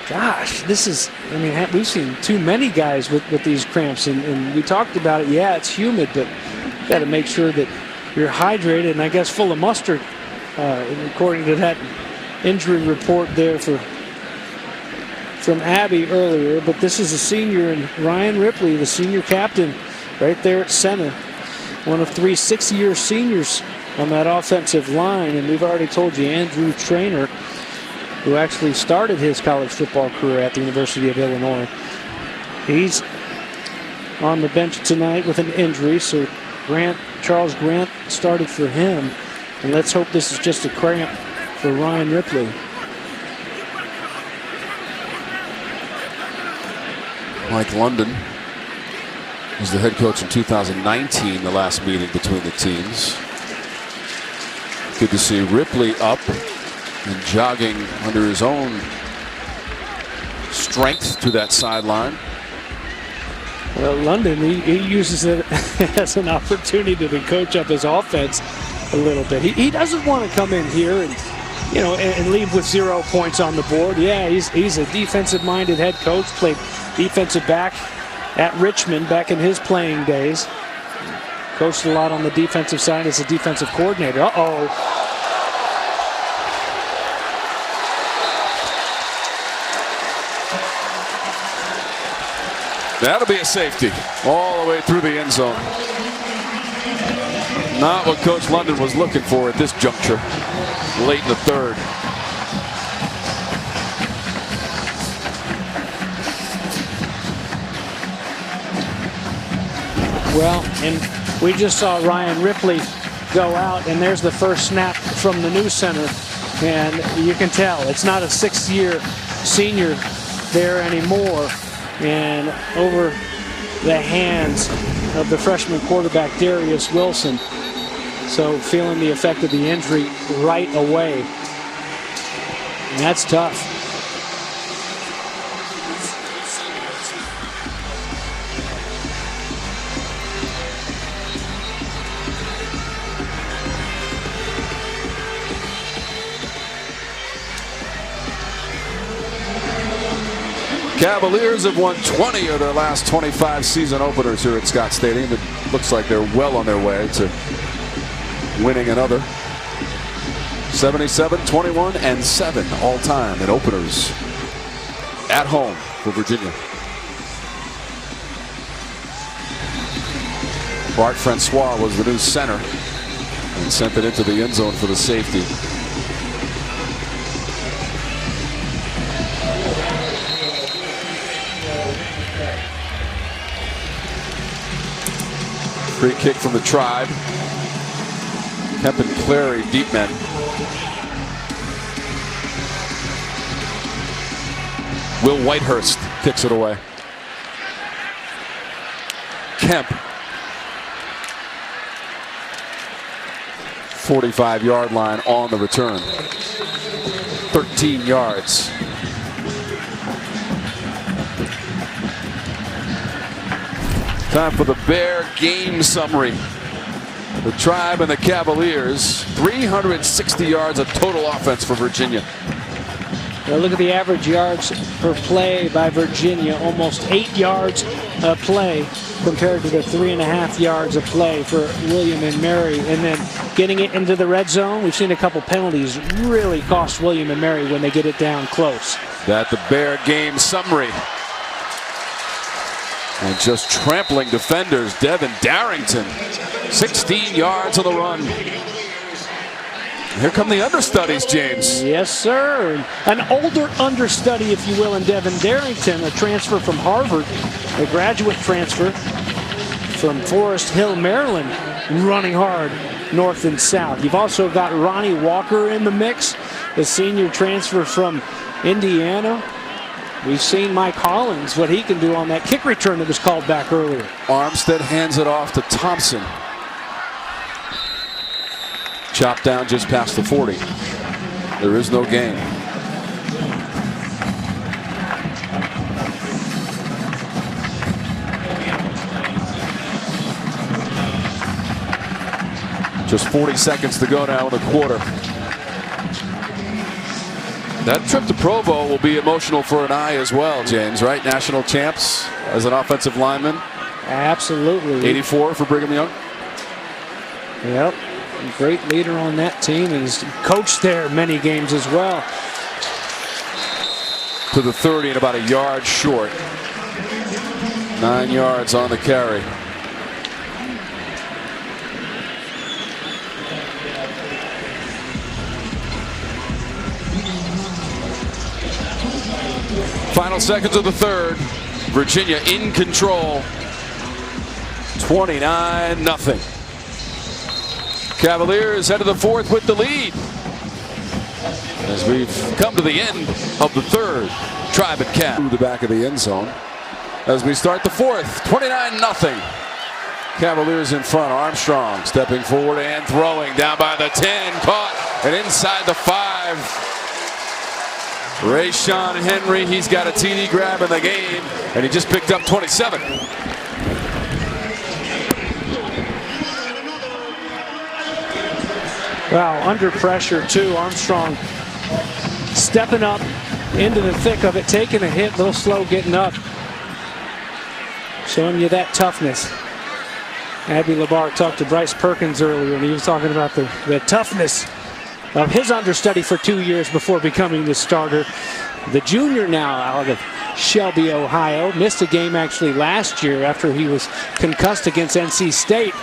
Gosh, this is, I mean, we've seen too many guys with these cramps, and we talked about it. Yeah, it's humid, but you got to make sure that you're hydrated and I guess full of mustard, according to that injury report there from Abby earlier. But this is a senior, and Ryan Ripley, the senior captain, right there at center. One of 3 6-year seniors on that offensive line. And we've already told you, Andrew Traynor, who actually started his college football career at the University of Illinois, he's on the bench tonight with an injury. So Charles Grant started for him. And let's hope this is just a cramp for Ryan Ripley. Mike London was the head coach in 2019, the last meeting between the teams. Good to see Ripley up and jogging under his own strength to that sideline. Well, London, he uses it as an opportunity to coach up his offense a little bit. He doesn't want to come in here and, you know, and leave with 0 points on the board. Yeah, he's a defensive-minded head coach, played defensive back at Richmond back in his playing days. Coached a lot on the defensive side as a defensive coordinator. Uh-oh. That'll be a safety all the way through the end zone. Not what Coach London was looking for at this juncture. late in the third. Well, and we just saw Ryan Ripley go out, and there's the first snap from the new center. And you can tell it's not a sixth-year senior there anymore. And over the hands of the freshman quarterback, Darius Wilson. So feeling the effect of the injury right away. And that's tough. Cavaliers have won 20 of their last 25 season openers here at Scott Stadium. It looks like they're well on their way to winning another. 77-21-7 all time in openers at home for Virginia. Bart Francois was the new center and sent it into the end zone for the safety. Free kick from the Tribe. Kemp and Clary, deep men. Will Whitehurst kicks it away. Kemp. 45-yard line on the return. 13 yards. Time for the Bear game summary. The Tribe and the Cavaliers, 360 yards of total offense for Virginia. Well, look at the average yards per play by Virginia, almost 8 yards a play compared to the 3.5 yards a play for William and Mary. And then getting it into the red zone, we've seen a couple penalties really cost William and Mary when they get it down close. That the Bear game summary. And just trampling defenders. Devin Darrington, 16 yards on the run. Here come the understudies, James. Yes, sir. An older understudy, if you will, in Devin Darrington, a transfer from Harvard, a graduate transfer from Forest Hill, Maryland, running hard north and south. You've also got Ronnie Walker in the mix, the senior transfer from Indiana. We've seen Mike Hollins, what he can do on that kick return that was called back earlier. Armstead hands it off to Thompson. Chopped down just past the 40. There is no gain. Just 40 seconds to go now in the quarter. That trip to Provo will be emotional for an eye as well, James, right? National champs as an offensive lineman. Absolutely. 84 for Brigham Young. Yep. Great leader on that team, and he's coached there many games as well. To the 30 and about a yard short. 9 yards on the carry. Final seconds of the third. Virginia in control. 29-0. Cavaliers head to the fourth with the lead. As we've come to the end of the third. Tribe and Cav through the back of the end zone. As we start the fourth, 29-0. Cavaliers in front. Armstrong stepping forward and throwing down by the 10. Caught and inside the 5. Rayshon Henry, he's got a TD grab in the game, and he just picked up 27. Wow, under pressure too. Armstrong stepping up into the thick of it, taking a hit, a little slow getting up. Showing you that toughness. Abby Labar talked to Bryce Perkins earlier, and he was talking about the toughness of his understudy for 2 years before becoming the starter. The junior now out of Shelby, Ohio. Missed a game actually last year after he was concussed against NC State.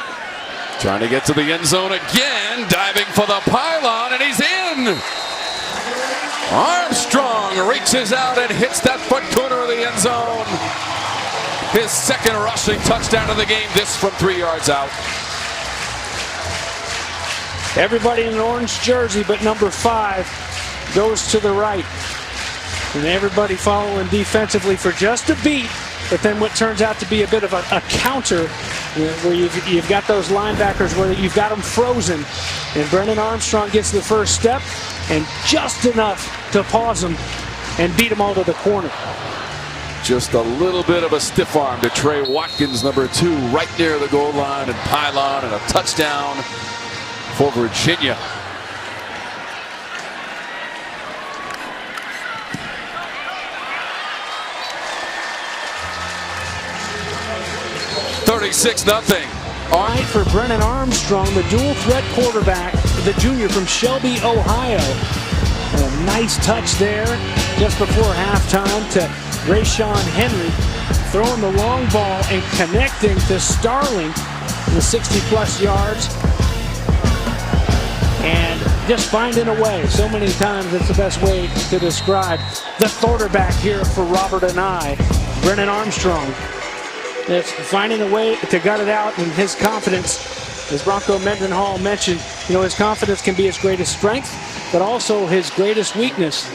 Trying to get to the end zone again, diving for the pylon, and he's in. Keeton Armstrong reaches out and hits that foot corner of the end zone. His second rushing touchdown of the game, this from 3 yards out. Everybody in an orange jersey but number 5 goes to the right. And everybody following defensively for just a beat. But then what turns out to be a bit of a counter where you've got those linebackers where you've got them frozen. And Brennan Armstrong gets the first step and just enough to pause them and beat them all to the corner. Just a little bit of a stiff arm to Trey Watkins, number 2, right near the goal line and pylon, and a touchdown for Virginia. $36-0. All right, for Brennan Armstrong, the dual threat quarterback, the junior from Shelby, Ohio. And a nice touch there just before halftime to Rayshon Henry, throwing the long ball and connecting to Starling in the 60-plus yards. And just finding a way. So many times that's the best way to describe the quarterback here for Robert and I, Brennan Armstrong. It's finding a way to gut it out, and his confidence, as Bronco Mendenhall mentioned, his confidence can be his greatest strength, but also his greatest weakness.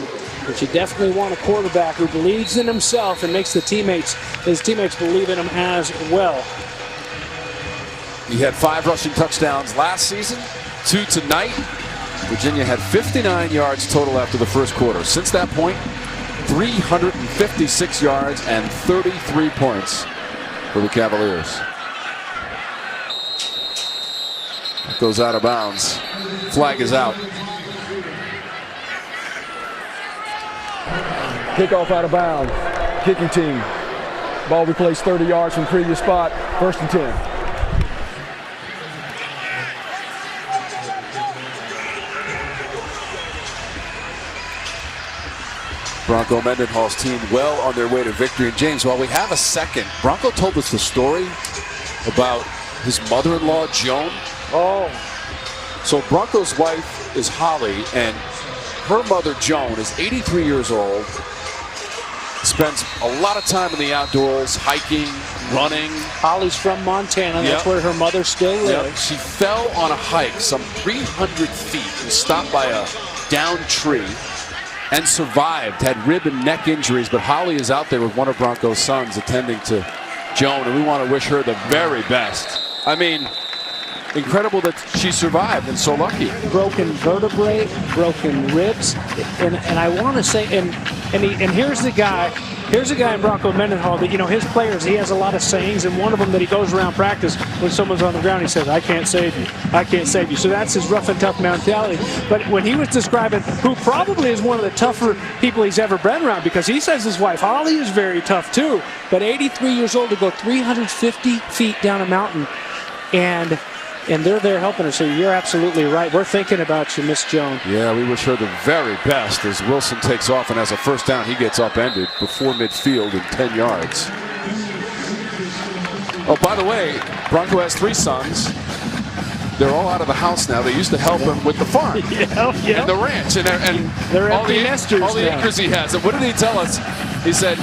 But you definitely want a quarterback who believes in himself and makes his teammates believe in him as well. He had 5 rushing touchdowns last season, 2 tonight. Virginia had 59 yards total after the first quarter. Since that point, 356 yards and 33 points for the Cavaliers. That goes out of bounds. Flag is out. Kickoff out of bounds. Kicking team. Ball replaced 30 yards from previous spot. 1st and 10. Bronco Mendenhall's team well on their way to victory. And James, while we have a second, Bronco told us the story about his mother-in-law, Joan. Oh. So Bronco's wife is Holly, and her mother, Joan, is 83 years old, spends a lot of time in the outdoors, hiking, running. Holly's from Montana. That's where her mother still lives. She fell on a hike some 300 feet and stopped by a downed tree and survived, had rib and neck injuries, but Holly is out there with one of Bronco's sons attending to Joan, and we want to wish her the very best. I mean, incredible that she survived and so lucky. Broken vertebrae, broken ribs, and I want to say, and here's the guy in Bronco Mendenhall that, his players, he has a lot of sayings, and one of them that he goes around practice when someone's on the ground, he says, "I can't save you, I can't save you." So that's his rough and tough mentality. But when he was describing who probably is one of the tougher people he's ever been around, because he says his wife Holly is very tough too, but 83 years old to go 350 feet down a mountain, and they're there helping her. So you're absolutely right. We're thinking about you, Miss Joan. Yeah, we wish her the very best as Wilson takes off and has a first down. He gets upended before midfield in 10 yards. Oh, by the way, Bronco has 3 sons. They're all out of the house now. They used to help him with the farm and the ranch and they're all empty nesters all the now. acres he has. And what did he tell us? He said,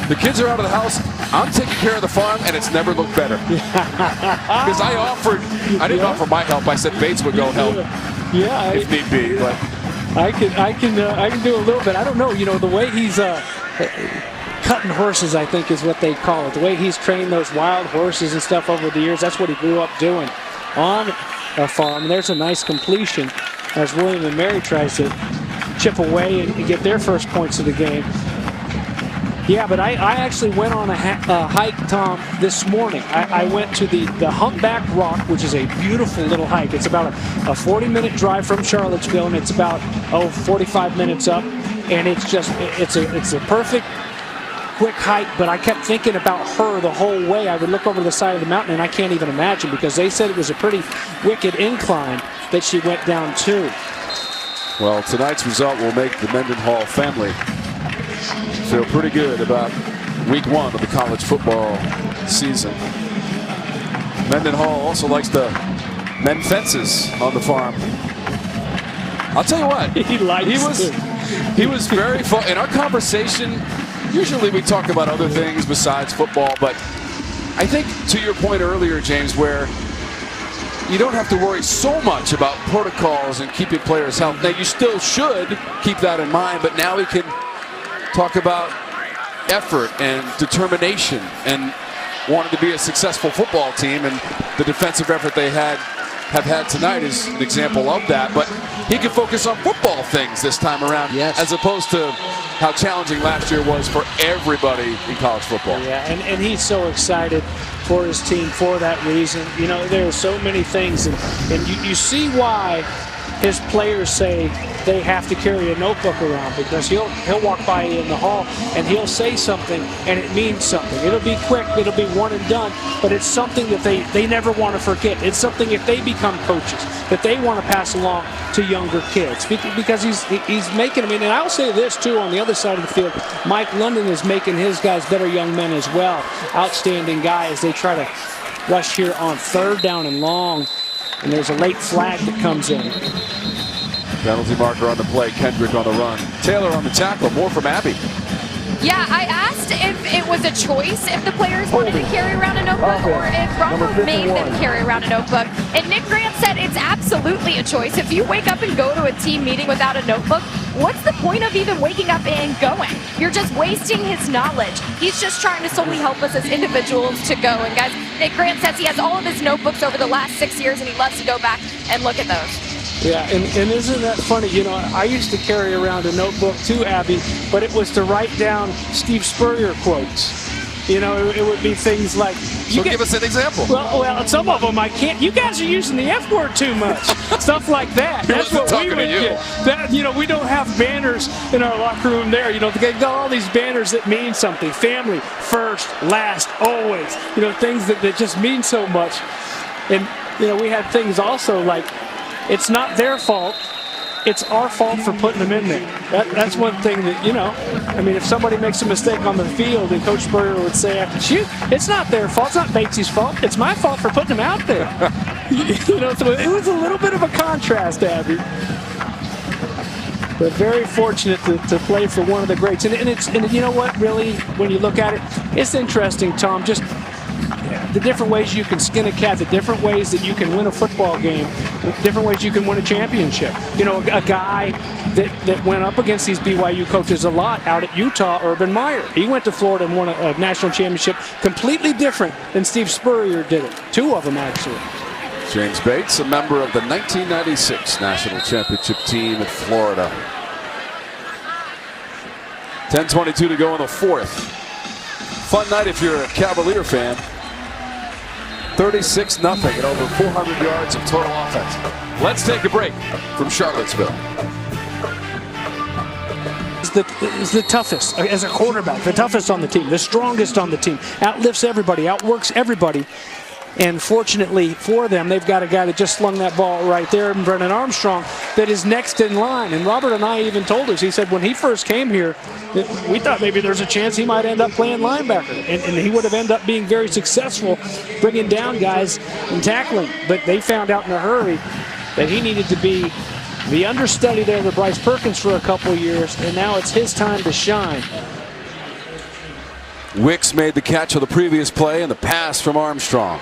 "The kids are out of the house. I'm taking care of the farm, and it's never looked better." Because I didn't offer my help. I said Bates would go help if need be. But I can do a little bit. I don't know. The way he's cutting horses, I think is what they call it. The way he's trained those wild horses and stuff over the years, that's what he grew up doing on a farm. And there's a nice completion as William and Mary tries to chip away and get their first points of the game. Yeah, but I actually went on a hike, Tom, this morning. I went to the Humpback Rock, which is a beautiful little hike. It's about a 40-minute drive from Charlottesville, and it's about 45 minutes up. And it's a perfect quick hike, but I kept thinking about her the whole way. I would look over the side of the mountain, and I can't even imagine, because they said it was a pretty wicked incline that she went down to. well, tonight's result will make the Mendenhall family feel pretty good about week 1 of the college football season. Mendenhall also likes to mend fences on the farm. I'll tell you what. He was very fun. In our conversation, usually we talk about other things besides football, but I think to your point earlier, James, where you don't have to worry so much about protocols and keeping players healthy. Now, you still should keep that in mind, but now we can talk about effort and determination and wanting to be a successful football team, and the defensive effort they have had tonight is an example of that. But he can focus on football things this time around, as opposed to how challenging last year was for everybody in college football. Yeah, and he's so excited for his team for that reason. You know, there are so many things, and you see why his players say they have to carry a notebook around, because he'll walk by you in the hall and he'll say something and it means something. It'll be quick, it'll be one and done, but it's something that they never want to forget. It's something, if they become coaches, that they want to pass along to younger kids, because he's making them. And I'll say this too, on the other side of the field, Mike London is making his guys better young men as well. Outstanding guy as they try to rush here on 3rd down and long, and there's a late flag that comes in. Penalty marker on the play, Kendrick on the run. Taylor on the tackle, more from Abby. Yeah, I asked if it was a choice if the players wanted to carry around a notebook, or if Bronco made them carry around a notebook. And Nick Grant said it's absolutely a choice. If you wake up and go to a team meeting without a notebook, what's the point of even waking up and going? You're just wasting his knowledge. He's just trying to solely help us as individuals to go. And guys, Nick Grant says he has all of his notebooks over the last 6 years, and he loves to go back and look at those. Yeah, and isn't that funny? You know, I used to carry around a notebook too, Abby, but it was to write down Steve Spurrier quotes. You know, it would be things like... give us an example. Well, some of them I can't. You guys are using the F word too much. Stuff like that. That's what we would get. That, you know, we don't have banners in our locker room there. You know, they got all these banners that mean something. Family, first, last, always. You know, things that just mean so much. And, you know, we had things also like, it's not their fault, it's our fault for putting them in there. That's one thing that, you know, I mean, if somebody makes a mistake on the field, and Coach Spurrier would say after shoot, it's not their fault, it's not Batesy's fault, it's my fault for putting them out there. You know, so it was a little bit of a contrast, Abby. But very fortunate to play for one of the greats. And you know what, really, when you look at it, it's interesting, Tom, just the different ways you can skin a cat, the different ways that you can win a football game, the different ways you can win a championship. You know, a guy that went up against these BYU coaches a lot out at Utah, Urban Meyer. He went to Florida and won a national championship completely different than Steve Spurrier did it. 2 of them, actually. James Bates, a member of the 1996 national championship team at Florida. 10:22 to go in the 4th. Fun night if you're a Cavalier fan. 36-0 and over 400 yards of total offense. Let's take a break from Charlottesville. Is the toughest as a quarterback, the toughest on the team, the strongest on the team, outlifts everybody, outworks everybody. And fortunately for them, they've got a guy that just slung that ball right there, Brennan Armstrong, that is next in line. And Robert and I even told us, he said when he first came here, we thought maybe there's a chance he might end up playing linebacker. And he would have ended up being very successful bringing down guys and tackling. But they found out in a hurry that he needed to be the understudy there to Bryce Perkins for a couple of years, and now it's his time to shine. Wicks made the catch of the previous play and the pass from Armstrong.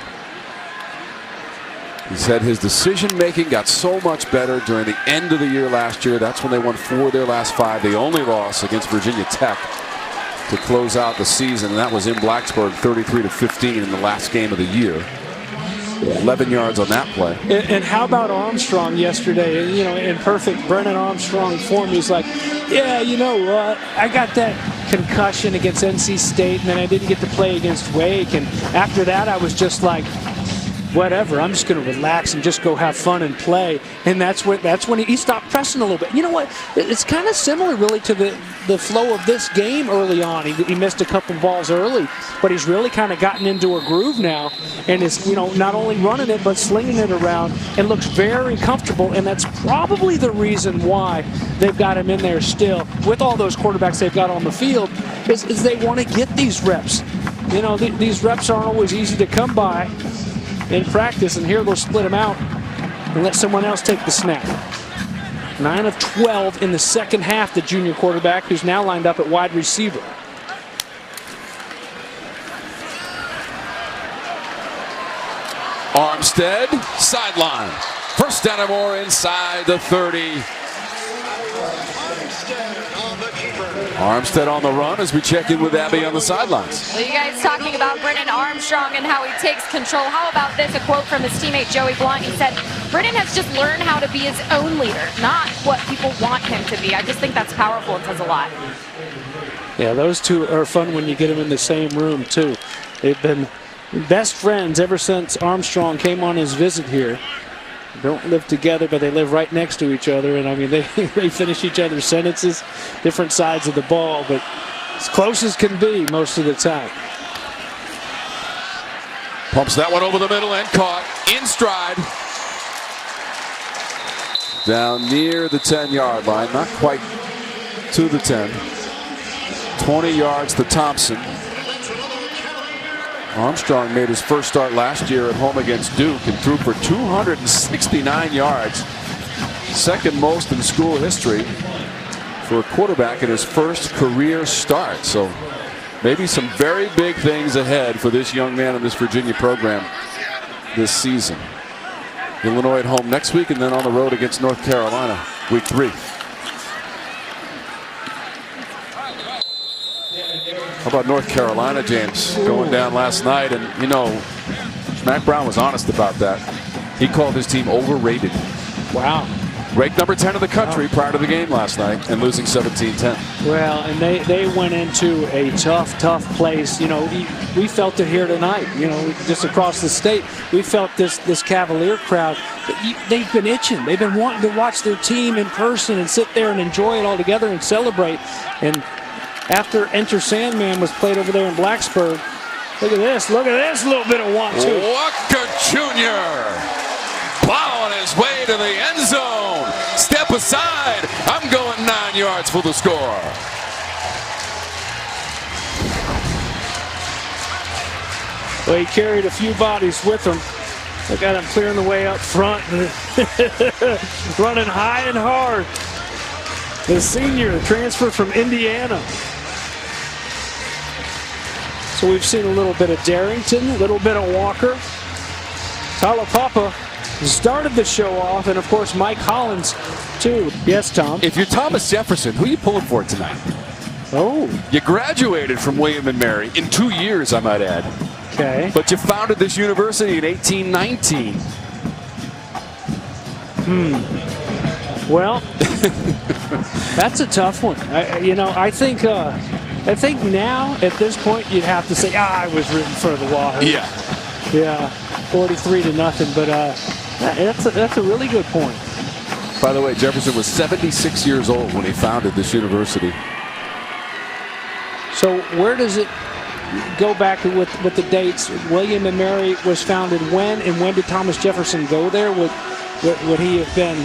He said his decision-making got so much better during the end of the year last year. That's when they won 4 of their last 5. The only loss against Virginia Tech to close out the season, and that was in Blacksburg, 33-15 in the last game of the year. 11 yards on that play. And how about Armstrong yesterday? You know, in perfect Brennan Armstrong form, he's like, yeah, you know, I got that concussion against NC State, and then I didn't get to play against Wake. And after that, I was just like, whatever, I'm just going to relax and just go have fun and play. And that's when he stopped pressing a little bit. You know what? It's kind of similar really to the flow of this game early on. He missed a couple balls early, but he's really kind of gotten into a groove now and is, you know, not only running it but slinging it around and looks very comfortable. And that's probably the reason why they've got him in there still with all those quarterbacks they've got on the field is they want to get these reps. You know, these reps aren't always easy to come by in practice, and here they'll split them out and let someone else take the snap. 9 of 12 in the second half, the junior quarterback, who's now lined up at wide receiver. Armstead, sideline. First down and more inside the 30. Armstead on the run as we check in with Abby on the sidelines. Well, you guys talking about Brennan Armstrong and how he takes control. How about this? A quote from his teammate Joey Blunt. He said, Brennan has just learned how to be his own leader, not what people want him to be. I just think that's powerful and says a lot. Yeah, those two are fun when you get them in the same room, too. They've been best friends ever since Armstrong came on his visit here. Don't live together, but they live right next to each other. And, I mean, they finish each other's sentences, different sides of the ball, but as close as can be most of the time. Pumps that one over the middle and caught in stride. Down near the 10-yard line, not quite to the 10. 20 yards to Thompson. Armstrong made his first start last year at home against Duke and threw for 269 yards. Second most in school history for a quarterback in his first career start. So maybe some very big things ahead for this young man in this Virginia program this season. Illinois at home next week and then on the road against North Carolina week 3. How about North Carolina, James, going down last night? And, you know, Mack Brown was honest about that. He called his team overrated. Wow. Ranked number 10 in the country prior to the game last night and losing 17-10. Well, and they went into a tough place. You know, we felt it here tonight, you know, just across the state. We felt this Cavalier crowd. They've been itching. They've been wanting to watch their team in person and sit there and enjoy it all together and celebrate. And after Enter Sandman was played over there in Blacksburg, look at this little bit of 1-2. Walker Jr. plowing his way to the end zone. Step aside. I'm going 9 yards for the score. Well, he carried a few bodies with him. Look at him clearing the way up front, running high and hard. The senior transfer from Indiana. So we've seen a little bit of Darrington, a little bit of Walker. Talapapa started the show off, and of course Mike Hollins too. Yes, Tom? If you're Thomas Jefferson, who are you pulling for tonight? Oh. You graduated from William & Mary in 2 years, I might add. Okay. But you founded this university in 1819. Well, that's a tough one. I think now at this point you'd have to say, I was rooting for the Wahoo. Yeah. Yeah, 43-0. But that's a really good point. By the way, Jefferson was 76 years old when he founded this university. So where does it go back with the dates? William & Mary was founded when, and when did Thomas Jefferson go there? Would he have been?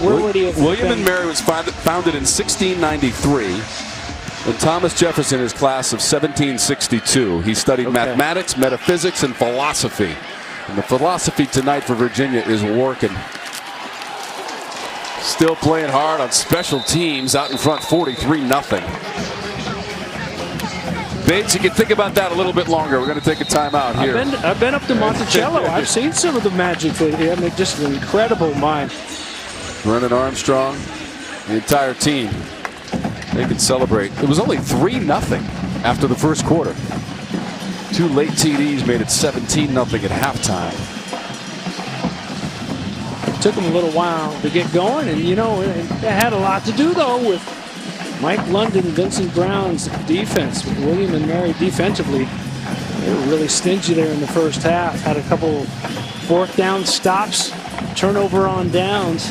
Where would he have William been? & Mary was founded in 1693. And Thomas Jefferson is class of 1762. He studied mathematics, metaphysics, and philosophy. And the philosophy tonight for Virginia is working. Still playing hard on special teams out in front, 43-0. Bates, you can think about that a little bit longer. We're going to take a timeout here. I've been up to Monticello. I've seen some of the magic that he had. Just an incredible mind. Brennan Armstrong, the entire team. They can celebrate. It was only 3-0 after the first quarter. 2 late TDs made it 17-0 at halftime. It took them a little while to get going, and it had a lot to do though with Mike London, Vincent Brown's defense. William & Mary defensively, they were really stingy there in the first half. Had a couple fourth down stops, turnover on downs.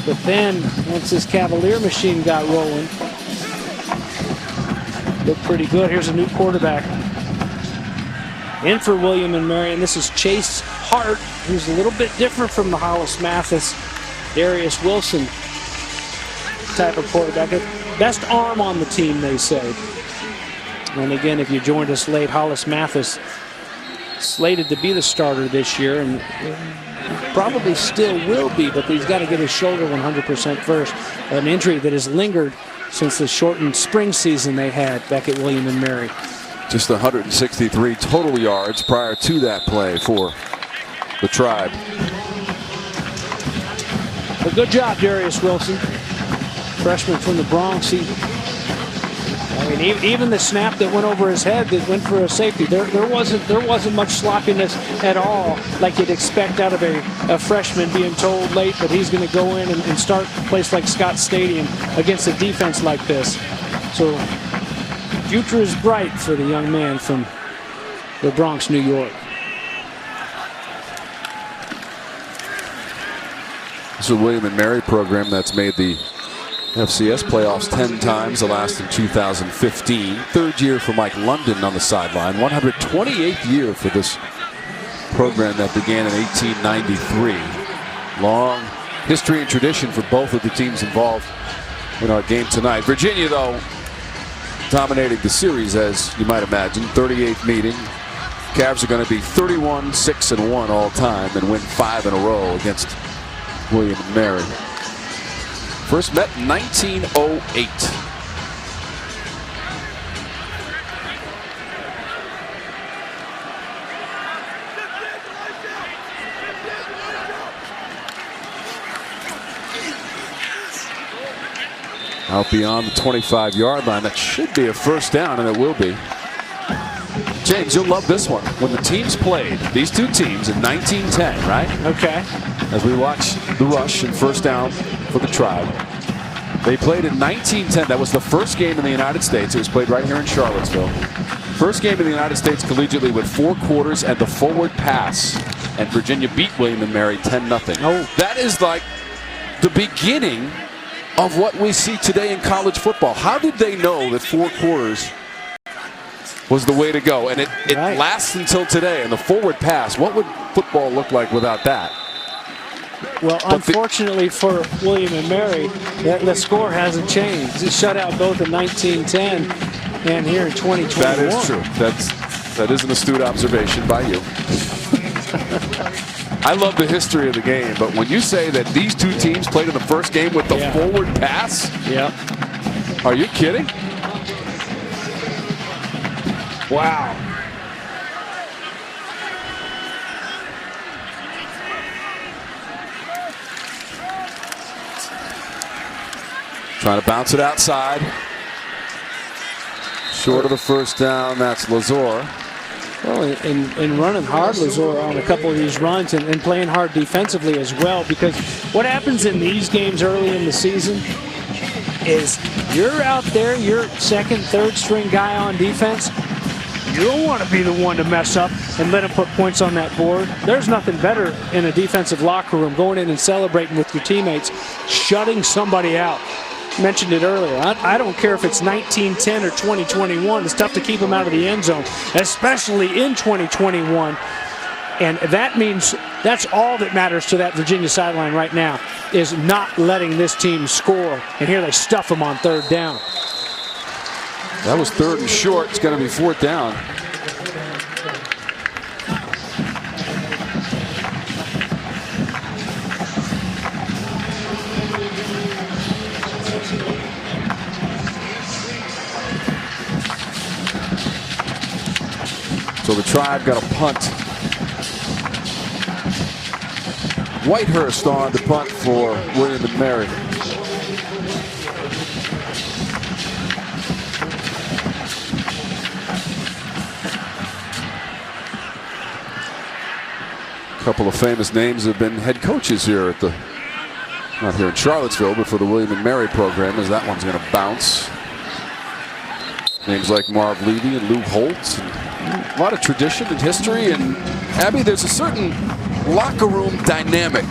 But then, once this Cavalier machine got rolling, looked pretty good. Here's a new quarterback in for William & Mary, and this is Chase Hart, who's a little bit different from the Hollis Mathis, Darius Wilson type of quarterback. Best arm on the team, they say. And again, if you joined us late, Hollis Mathis slated to be the starter this year, and Probably still will be, but he's got to get his shoulder 100% first. An injury that has lingered since the shortened spring season they had back at William and Mary. Just 163 total yards prior to that play for the Tribe. A good job, Darius Wilson, freshman from the Bronx. Even the snap that went over his head that went for a safety, there wasn't much sloppiness at all, like you'd expect out of a freshman being told late that he's going to go in and start a place like Scott Stadium against a defense like this. So, future is bright for the young man from the Bronx, New York. This is a William and Mary program that's made the FCS playoffs 10 times, the last in 2015. Third year for Mike London on the sideline. 128th year for this program that began in 1893. Long history and tradition for both of the teams involved in our game tonight. Virginia, though, dominating the series, as you might imagine. 38th meeting. Cavs are going to be 31-6-1 all time and win 5 in a row against William and Mary. First met in 1908. Out beyond the 25-yard line. That should be a first down, and it will be. James, you'll love this one. When the teams played, these two teams, in 1910, right? Okay. As we watch the rush and first down for the Tribe. They played in 1910. That was the first game in the United States. It was played right here in Charlottesville. First game in the United States collegiately with 4 quarters and the forward pass. And Virginia beat William and Mary 10-0. Oh. That is like the beginning of what we see today in college football. How did they know that 4 quarters was the way to go? And it right. lasts until today. And the forward pass, what would football look like without that? Well, unfortunately for William and Mary, the score hasn't changed. It shut out both in 1910 and here in 2021. That is true. That is an astute observation by you. I love the history of the game, but when you say that these two teams played in the first game with the forward pass, are you kidding? Wow. Trying to bounce it outside. Short of the first down, that's Lazor. Well, and running hard, Lazor, on a couple of these runs and playing hard defensively as well, because what happens in these games early in the season is you're out there, you're second, third string guy on defense. You don't want to be the one to mess up and let them put points on that board. There's nothing better in a defensive locker room, going in and celebrating with your teammates, shutting somebody out. Mentioned it earlier. I don't care if it's 1910 or 2021. It's tough to keep them out of the end zone, especially in 2021. And that means that's all that matters to that Virginia sideline right now, is not letting this team score. And here they stuff them on third down. That was third and short. It's going to be fourth down. So the Tribe got a punt. Whitehurst on the punt for William and Mary. A couple of famous names have been head coaches here at the, not here in Charlottesville, but for the William and Mary program, as that one's going to bounce. Names like Marv Levy and Lou Holtz. A lot of tradition and history, and Abby, there's a certain locker room dynamic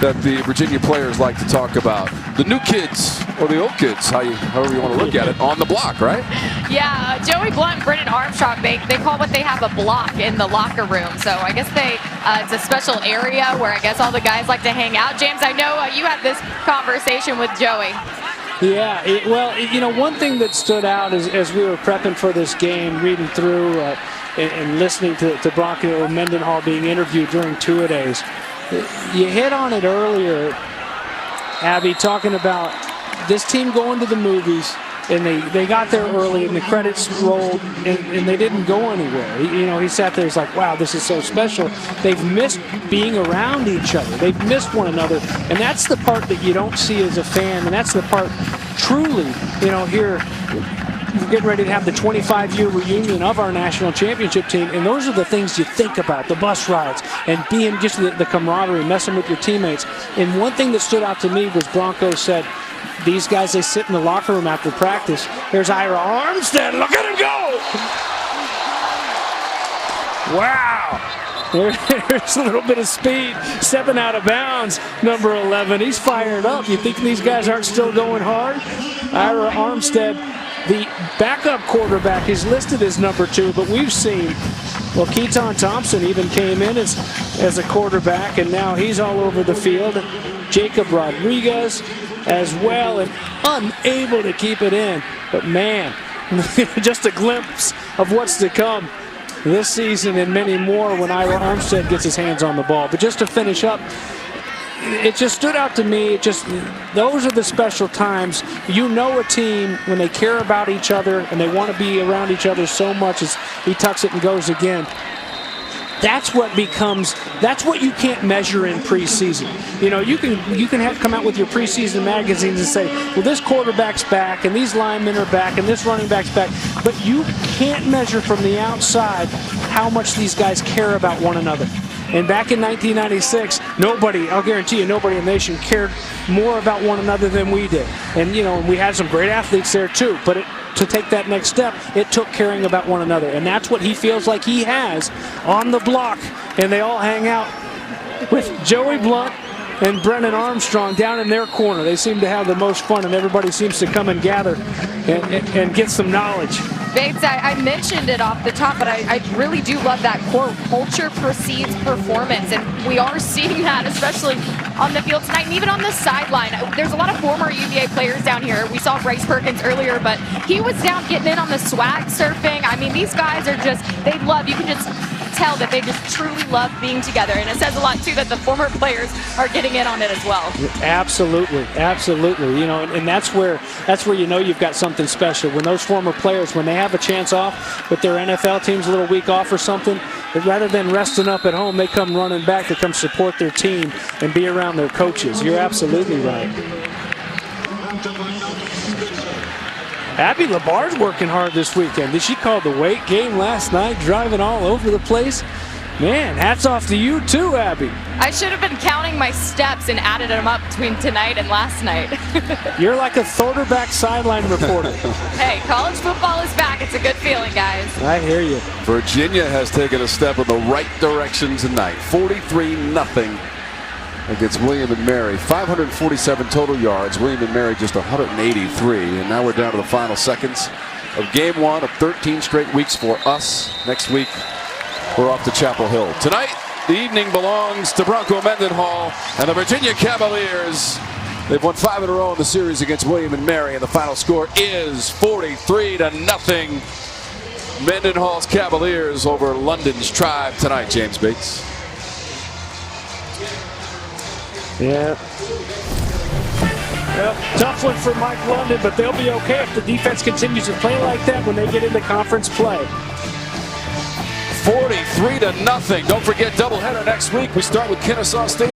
that the Virginia players like to talk about. The new kids, or the old kids, however you want to look at it, on the block, right? Yeah, Joey Blunt and Brennan Armstrong, they call what they have a block in the locker room. So I guess it's a special area where I guess all the guys like to hang out. James, I know you had this conversation with Joey. Yeah, well, you know, one thing that stood out as we were prepping for this game, reading through and listening to Bronco Mendenhall being interviewed during two-a-days. You hit on it earlier, Abby, talking about this team going to the movies, and they got there early, and the credits rolled, and they didn't go anywhere. He sat there, he's like, wow, this is so special. They've missed being around each other. They've missed one another, and that's the part that you don't see as a fan, and that's the part truly, here, we're getting ready to have the 25-year reunion of our national championship team, and those are the things you think about, the bus rides, and being just the camaraderie, messing with your teammates. And one thing that stood out to me was Bronco said, these guys, they sit in the locker room after practice. Here's Ira Armstead. Look at him go! Wow. There's a little bit of speed. Stepping out of bounds, number 11. He's fired up. You think these guys aren't still going hard? Ira Armstead, the backup quarterback, is listed as number 2, but we've seen, well, Keeton Thompson even came in as a quarterback, and now he's all over the field. Jacob Rodriguez as well, and unable to keep it in. But man, just a glimpse of what's to come this season and many more when Ira Armstead gets his hands on the ball. But just to finish up, it just stood out to me. Those are the special times. A team when they care about each other and they want to be around each other so much as he tucks it and goes again. That's what you can't measure in preseason. You can come out with your preseason magazines and say, well, this quarterback's back, and these linemen are back, and this running back's back. But you can't measure from the outside how much these guys care about one another. And back in 1996, I'll guarantee you, nobody in the nation cared more about one another than we did. And, we had some great athletes there too. But to take that next step, it took caring about one another. And that's what he feels like he has on the block. And they all hang out with Joey Blunt and Brennan Armstrong down in their corner. They seem to have the most fun, and everybody seems to come and gather and get some knowledge. Bates, I mentioned it off the top, but I really do love that quote, culture precedes performance, and we are seeing that, especially on the field tonight and even on the sideline. There's a lot of former UVA players down here. We saw Bryce Perkins earlier, but he was down getting in on the swag surfing. I mean, these guys are you can just tell that they just truly love being together, and it says a lot too that the former players are getting in on it as well. Absolutely. And that's where you've got something special. When those former players, when they have a chance off with their NFL teams, a little week off or something, rather than resting up at home, they come running back to come support their team and be around their coaches. You're absolutely right. Abby Labar's working hard this weekend. Did she call the weight game last night, driving all over the place? Man, hats off to you too, Abby. I should have been counting my steps and added them up between tonight and last night. You're like a quarterback sideline reporter. Hey, college football is back. It's a good feeling, guys. I hear you. Virginia has taken a step in the right direction tonight. 43-0 against William & Mary. 547 total yards. William & Mary just 183. And now we're down to the final seconds of game 1 of 13 straight weeks for us. Next week, we're off to Chapel Hill. Tonight, the evening belongs to Bronco Mendenhall and the Virginia Cavaliers. They've won 5 in a row in the series against William & Mary, and the final score is 43-0. Mendenhall's Cavaliers over London's Tribe tonight, James Bates. Yeah. Well, tough one for Mike London, but they'll be okay if the defense continues to play like that when they get into conference play. 43-0. Don't forget, doubleheader next week. We start with Kennesaw State.